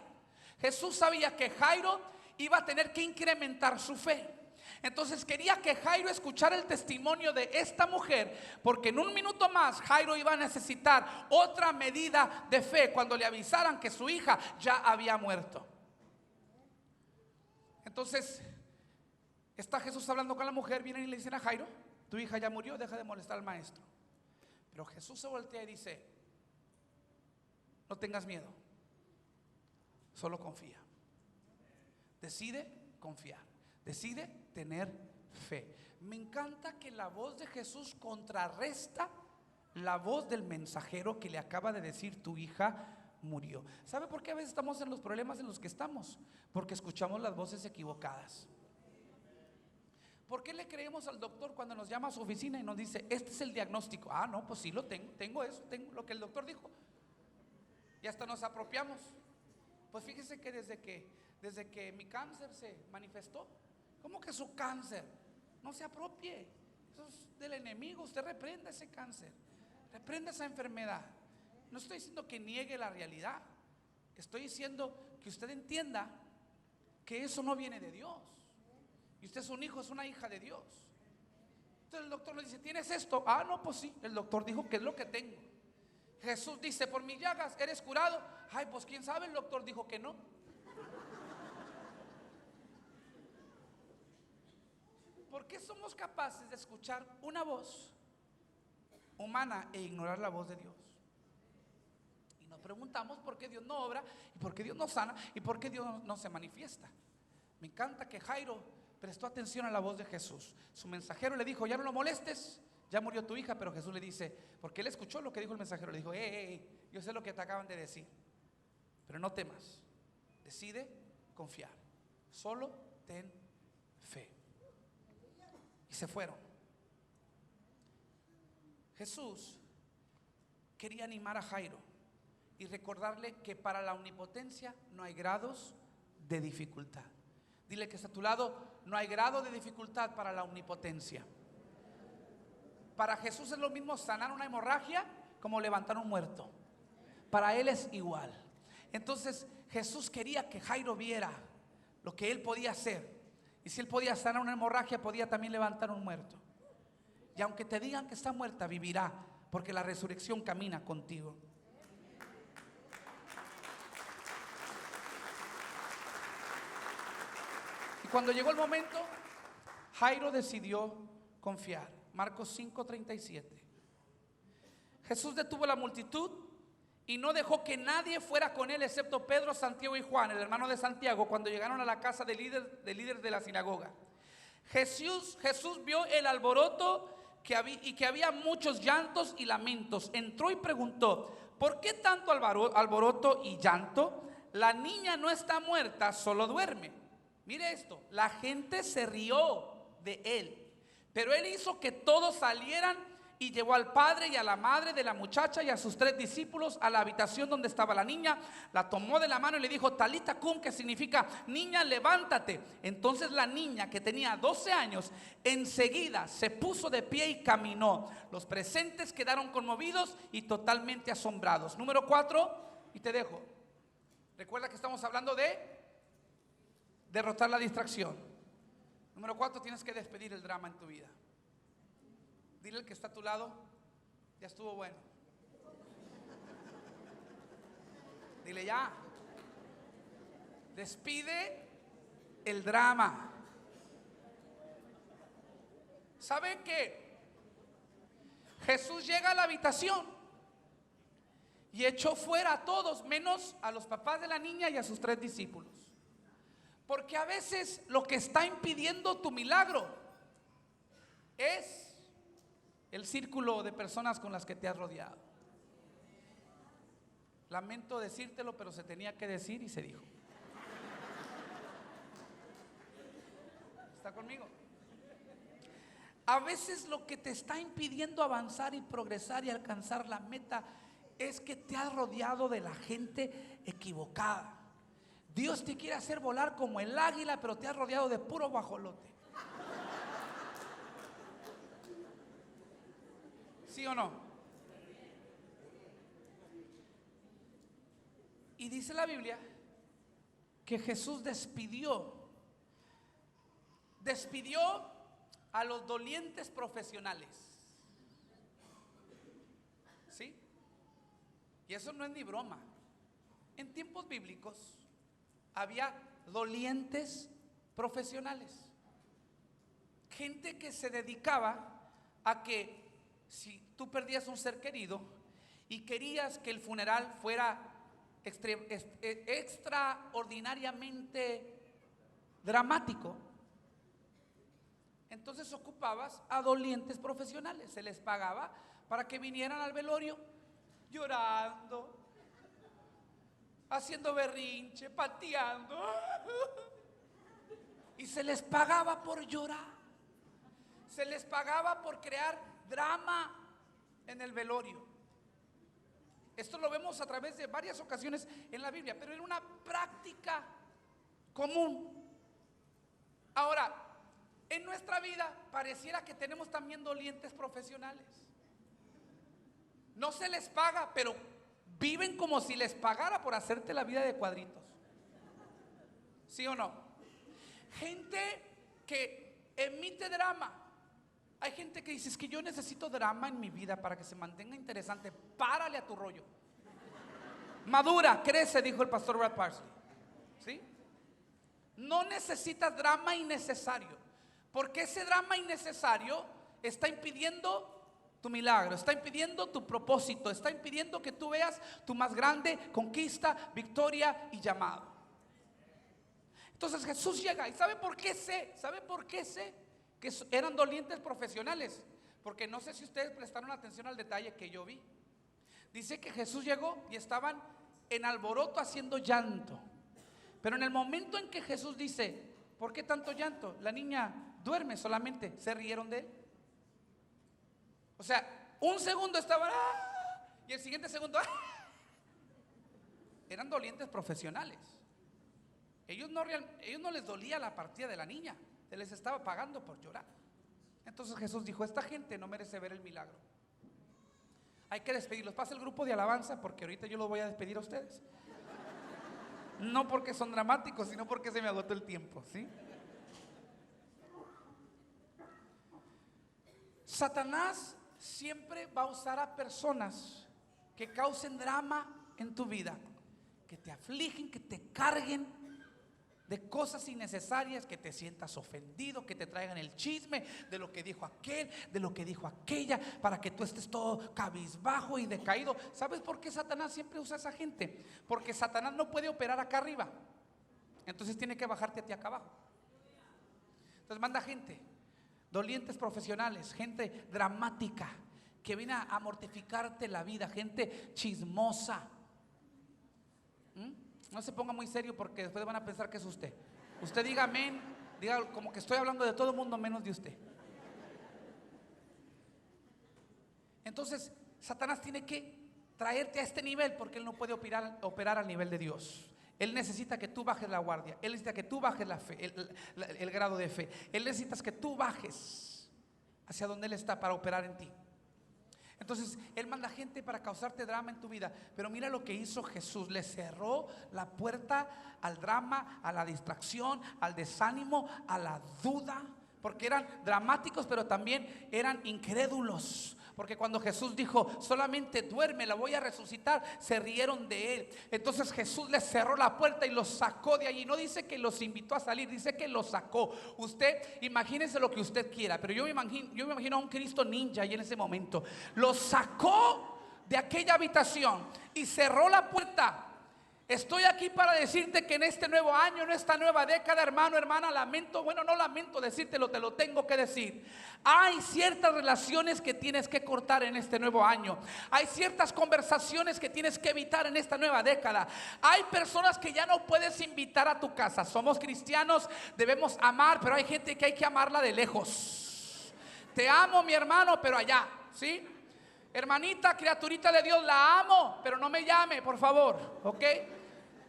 que Jairo iba a tener que incrementar su fe. Entonces quería que Jairo escuchara el testimonio de esta mujer, porque en un minuto más Jairo iba a necesitar otra medida de fe cuando le avisaran que su hija ya había muerto. Entonces está Jesús hablando con la mujer, vienen y le dicen a Jairo: tu hija ya murió, deja de molestar al maestro. Pero Jesús se voltea y dice: no tengas miedo, solo confía. Decide confiar, decide tener fe. Me encanta que la voz de Jesús contrarresta la voz del mensajero que le acaba de decir: tu hija murió. ¿Sabe por qué a veces estamos en los problemas en los que estamos? Porque escuchamos las voces equivocadas. ¿Por qué le creemos al doctor cuando nos llama a su oficina y nos dice: este es el diagnóstico? Ah, no, pues sí lo tengo eso, tengo lo que el doctor dijo. Y hasta nos apropiamos. Pues fíjese que desde que mi cáncer se manifestó. ¿Cómo que su cáncer? No se apropie, eso es del enemigo. Usted reprenda ese cáncer, reprenda esa enfermedad. No estoy diciendo que niegue la realidad, estoy diciendo que usted entienda que eso no viene de Dios. Y usted es un hijo, es una hija de Dios. Entonces el doctor le dice: ¿tienes esto? Ah, no, pues sí, el doctor dijo que es lo que tengo. Jesús dice: por mis llagas eres curado. Ay, pues quién sabe, el doctor dijo que no. ¿Por qué somos capaces de escuchar una voz humana e ignorar la voz de Dios? Y nos preguntamos por qué Dios no obra, y por qué Dios no sana, y por qué Dios no se manifiesta. Me encanta que Jairo prestó atención a la voz de Jesús. Su mensajero le dijo: ya no lo molestes, ya murió tu hija. Pero Jesús le dice, porque él escuchó lo que dijo el mensajero, le dijo: yo sé lo que te acaban de decir, pero no temas, decide confiar, solo ten fe. Y se fueron. Jesús quería animar a Jairo y recordarle que para la omnipotencia no hay grados de dificultad. Dile que está a tu lado: no hay grado de dificultad para la omnipotencia. Para Jesús es lo mismo sanar una hemorragia como levantar un muerto. Para Él es igual. Entonces Jesús quería que Jairo viera lo que Él podía hacer. Y si Él podía sanar una hemorragia, podía también levantar un muerto. Y aunque te digan que está muerta, vivirá, porque la resurrección camina contigo. Y cuando llegó el momento, Jairo decidió confiar. Marcos 5:37. Jesús detuvo la multitud y no dejó que nadie fuera con él excepto Pedro, Santiago y Juan, el hermano de Santiago, cuando llegaron a la casa del líder de la sinagoga. Jesús vio el alboroto y que había muchos llantos y lamentos. Entró y preguntó: ¿por qué tanto alboroto y llanto? La niña no está muerta, solo duerme. Mire esto, la gente se rió de él, pero él hizo que todos salieran y llevó al padre y a la madre de la muchacha y a sus 3 discípulos a la habitación donde estaba la niña. La tomó de la mano y le dijo: Talita cum, que significa niña, levántate. Entonces la niña, que tenía 12 años, enseguida se puso de pie y caminó. Los presentes quedaron conmovidos y totalmente asombrados. Número 4, y te dejo. Recuerda que estamos hablando de derrotar la distracción. Número 4, tienes que despedir el drama en tu vida. Dile al que está a tu lado: ya estuvo bueno. Dile: ya. Despide el drama. ¿Saben qué? Jesús llega a la habitación y echó fuera a todos, menos a los papás de la niña y a sus 3 discípulos. Porque a veces lo que está impidiendo tu milagro es el círculo de personas con las que te has rodeado. Lamento decírtelo, pero se tenía que decir y se dijo. ¿Está conmigo? A veces lo que te está impidiendo avanzar y progresar y alcanzar la meta es que te has rodeado de la gente equivocada. Dios te quiere hacer volar como el águila, pero te has rodeado de puro guajolote. ¿Sí o no? Y dice la Biblia que Jesús despidió a los dolientes profesionales. ¿Sí? Y eso no es ni broma. En tiempos bíblicos había dolientes profesionales. Gente que se dedicaba a que si tú perdías un ser querido y querías que el funeral fuera extraordinariamente dramático, entonces ocupabas a dolientes profesionales. Se les pagaba para que vinieran al velorio llorando, haciendo berrinche, pateando, y se les pagaba por llorar. Se les pagaba por crear drama en el velorio. Esto lo vemos a través de varias ocasiones en la Biblia, pero era una práctica común. Ahora, en nuestra vida pareciera que tenemos también dolientes profesionales. No se les paga, pero viven como si les pagara por hacerte la vida de cuadritos. ¿Sí o no? Gente que emite drama. Hay gente que dice: es que yo necesito drama en mi vida para que se mantenga interesante. Párale a tu rollo. Madura, crece, dijo el pastor Brad Parsley. ¿Sí? No necesitas drama innecesario, porque ese drama innecesario está impidiendo tu milagro, está impidiendo tu propósito, está impidiendo que tú veas tu más grande conquista, victoria y llamado. Entonces Jesús llega, y ¿sabe por qué sé? ¿Sabe por qué sé que eran dolientes profesionales? Porque no sé si ustedes prestaron atención al detalle que yo vi. Dice que Jesús llegó y estaban en alboroto haciendo llanto. Pero en el momento en que Jesús dice: ¿por qué tanto llanto? La niña duerme solamente. Se rieron de él. O sea, un segundo estaban y el siguiente segundo Eran dolientes profesionales. Ellos no les dolía la partida de la niña, se les estaba pagando por llorar. Entonces Jesús dijo: esta gente no merece ver el milagro. Hay que despedirlos. Pasa el grupo de alabanza, porque ahorita yo los voy a despedir a ustedes. No porque son dramáticos, sino porque se me agotó el tiempo, ¿sí? Satanás siempre va a usar a personas que causen drama en tu vida, que te afligen, que te carguen de cosas innecesarias, que te sientas ofendido, que te traigan el chisme de lo que dijo aquel, de lo que dijo aquella, para que tú estés todo cabizbajo y decaído. ¿Sabes por qué Satanás siempre usa a esa gente? Porque Satanás no puede operar acá arriba, entonces tiene que bajarte a ti acá abajo. Entonces manda gente, dolientes profesionales, gente dramática, que viene a mortificarte la vida, gente chismosa. No se ponga muy serio, porque después van a pensar que es usted. Usted diga amén, diga como que estoy hablando de todo el mundo menos de usted. Entonces, Satanás tiene que traerte a este nivel porque él no puede operar al nivel de Dios. Él necesita que tú bajes la guardia. Él necesita que tú bajes la fe, el grado de fe. Él necesita que tú bajes hacia donde Él está para operar en ti. Entonces Él manda gente para causarte drama en tu vida. Pero mira lo que hizo Jesús. Le cerró la puerta al drama, a la distracción, al desánimo, a la duda. Porque eran dramáticos, pero también eran incrédulos. Porque cuando Jesús dijo, solamente duerme, la voy a resucitar, se rieron de él. Entonces Jesús les cerró la puerta y los sacó de allí. No dice que los invitó a salir, dice que los sacó. Usted imagínese lo que usted quiera, pero yo me imagino a un Cristo ninja ahí en ese momento. Los sacó de aquella habitación y cerró la puerta. Estoy aquí para decirte que en este nuevo año, en esta nueva década, hermano, hermana, no lamento decírtelo, te lo tengo que decir. Hay ciertas relaciones que tienes que cortar en este nuevo año. Hay ciertas conversaciones que tienes que evitar en esta nueva década. Hay personas que ya no puedes invitar a tu casa. Somos cristianos, debemos amar, pero hay gente que hay que amarla de lejos. Te amo, mi hermano, pero allá, ¿sí? Hermanita, criaturita de Dios, la amo, pero no me llame, por favor, ¿ok?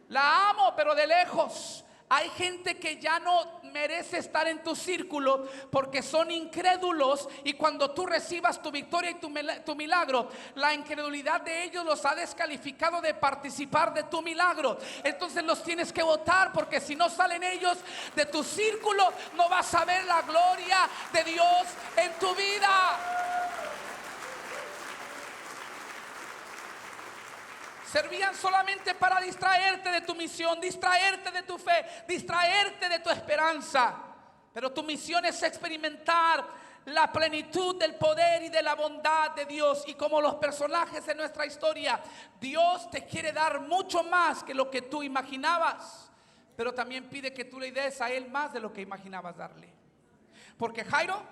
La amo, pero de lejos. Hay gente que ya no merece estar en tu círculo porque son incrédulos, y cuando tú recibas tu victoria y tu milagro, la incredulidad de ellos los ha descalificado de participar de tu milagro. Entonces los tienes que votar, porque si no salen ellos de tu círculo, no vas a ver la gloria de Dios en tu vida. Servían solamente para distraerte de tu misión, distraerte de tu fe, distraerte de tu esperanza. Pero tu misión es experimentar la plenitud del poder y de la bondad de Dios. Y como los personajes de nuestra historia, Dios te quiere dar mucho más que lo que tú imaginabas, pero también pide que tú le des a Él más de lo que imaginabas darle. Porque Jairo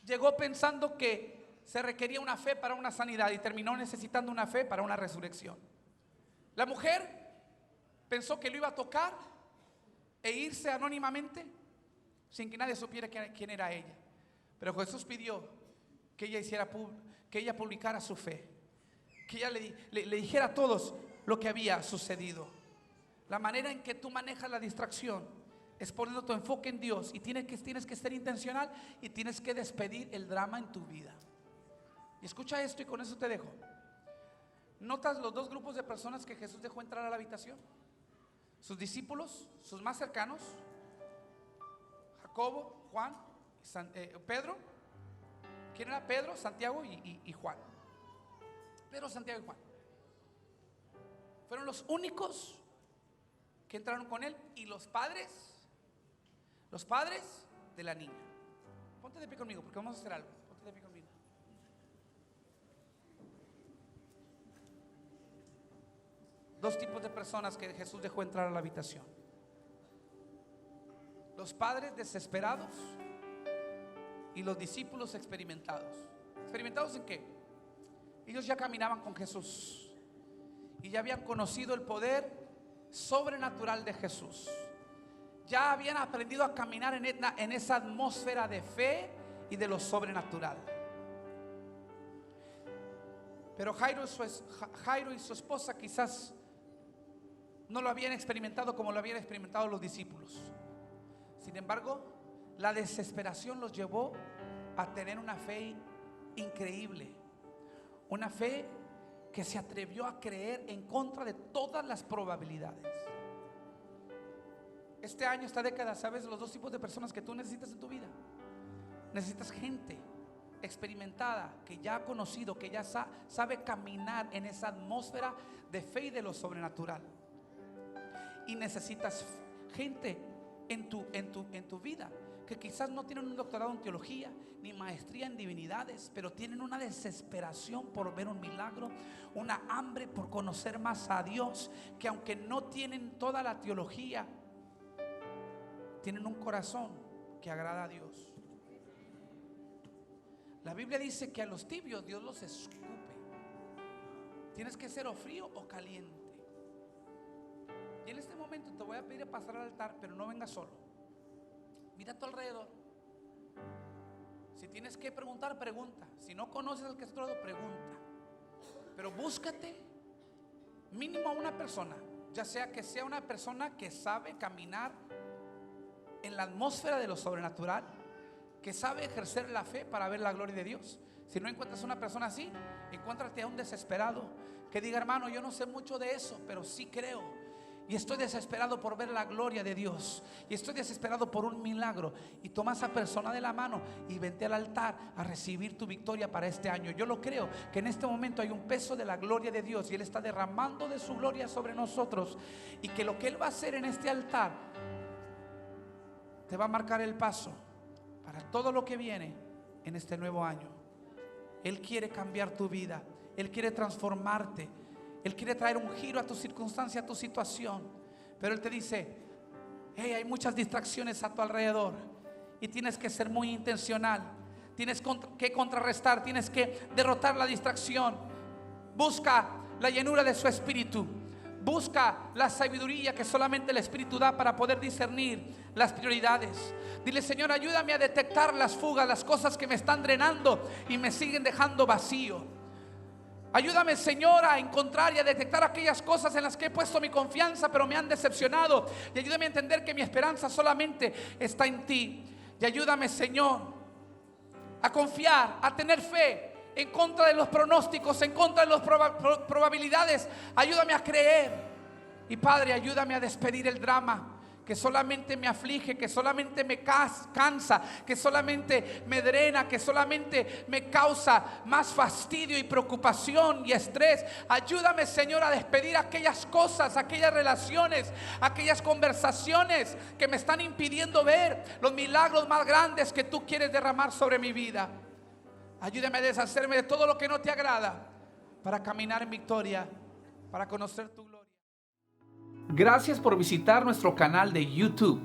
llegó pensando que se requería una fe para una sanidad y terminó necesitando una fe para una resurrección. La mujer pensó que lo iba a tocar e irse anónimamente sin que nadie supiera quién era ella. Pero Jesús pidió que ella publicara su fe, que ella le dijera a todos lo que había sucedido. La manera en que tú manejas la distracción es poniendo tu enfoque en Dios, y tienes que ser intencional y tienes que despedir el drama en tu vida. Y escucha esto, y con eso te dejo. ¿Notas los dos grupos de personas que Jesús dejó entrar a la habitación? Sus discípulos, sus más cercanos, Jacobo, Juan, Pedro. ¿Quién era? Pedro, Santiago y Juan. Pedro, Santiago y Juan fueron los únicos que entraron con él, y los padres de la niña. Ponte de pie conmigo porque vamos a hacer algo. Ponte de pie conmigo. Dos tipos de personas que Jesús dejó entrar a la habitación: los padres desesperados y los discípulos experimentados. ¿Experimentados en qué? Ellos ya caminaban con Jesús y ya habían conocido el poder sobrenatural de Jesús. Ya habían aprendido a caminar en esa atmósfera de fe y de lo sobrenatural. Pero Jairo y su esposa quizás no lo habían experimentado como lo habían experimentado los discípulos. Sin embargo, la desesperación los llevó a tener una fe increíble, una fe que se atrevió a creer en contra de todas las probabilidades. Este año, esta década, ¿sabes los dos tipos de personas que tú necesitas en tu vida? Necesitas gente experimentada, que ya ha conocido, que ya sabe caminar en esa atmósfera de fe y de lo sobrenatural. Y necesitas gente en tu vida que quizás no tienen un doctorado en teología ni maestría en divinidades, pero tienen una desesperación por ver un milagro, una hambre por conocer más a Dios, que aunque no tienen toda la teología, tienen un corazón que agrada a Dios. La Biblia dice que a los tibios Dios los escupe. Tienes que ser o frío o caliente. Y en este momento te voy a pedir pasar al altar, pero no vengas solo. Mira a tu alrededor. Si tienes que preguntar, pregunta. Si no conoces al que está a tu lado, pregunta. Pero búscate mínimo a una persona, ya sea que sea una persona que sabe caminar en la atmósfera de lo sobrenatural, que sabe ejercer la fe para ver la gloria de Dios. Si no encuentras una persona así, encuéntrate a un desesperado que diga: hermano, yo no sé mucho de eso, pero sí creo. Y estoy desesperado por ver la gloria de Dios. Y estoy desesperado por un milagro. Y toma a esa persona de la mano y vente al altar a recibir tu victoria para este año. Yo lo creo, que en este momento hay un peso de la gloria de Dios, y Él está derramando de su gloria sobre nosotros. Y que lo que Él va a hacer en este altar te va a marcar el paso para todo lo que viene en este nuevo año. Él quiere cambiar tu vida. Él quiere transformarte. Él quiere traer un giro a tu circunstancia, a tu situación. Pero Él te dice: hey, hay muchas distracciones a tu alrededor y tienes que ser muy intencional. Tienes que contrarrestar, tienes que derrotar la distracción. Busca la llenura de su espíritu. Busca la sabiduría que solamente el Espíritu da para poder discernir las prioridades. Dile: Señor, ayúdame a detectar las fugas, las cosas que me están drenando y me siguen dejando vacío. Ayúdame, Señor, a encontrar y a detectar aquellas cosas en las que he puesto mi confianza, pero me han decepcionado. Y ayúdame a entender que mi esperanza solamente está en ti. Y ayúdame, Señor, a confiar, a tener fe en contra de los pronósticos, en contra de las probabilidades. Ayúdame a creer. Y Padre, ayúdame a despedir el drama que solamente me aflige, que solamente me cansa, que solamente me drena, que solamente me causa más fastidio y preocupación y estrés. Ayúdame, Señor, a despedir aquellas cosas, aquellas relaciones, aquellas conversaciones que me están impidiendo ver los milagros más grandes que tú quieres derramar sobre mi vida. Ayúdame a deshacerme de todo lo que no te agrada, para caminar en victoria, para conocer tu gloria. Gracias por visitar nuestro canal de YouTube.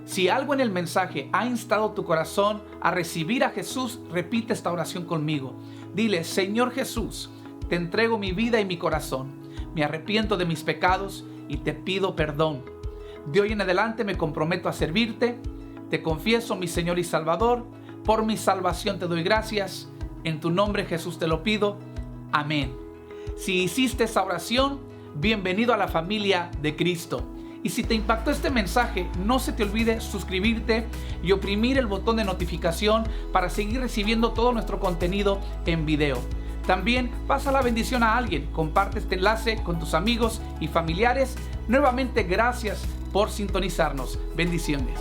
Si algo en el mensaje ha instado tu corazón a recibir a Jesús, repite esta oración conmigo. Dile: Señor Jesús, te entrego mi vida y mi corazón. Me arrepiento de mis pecados y te pido perdón. De hoy en adelante me comprometo a servirte. Te confieso, mi Señor y Salvador. Por mi salvación te doy gracias. En tu nombre, Jesús, te lo pido. Amén. Si hiciste esa oración, bienvenido a la familia de Cristo. Y si te impactó este mensaje, no se te olvide suscribirte y oprimir el botón de notificación para seguir recibiendo todo nuestro contenido en video. También pasa la bendición a alguien, comparte este enlace con tus amigos y familiares. Nuevamente, gracias por sintonizarnos. Bendiciones.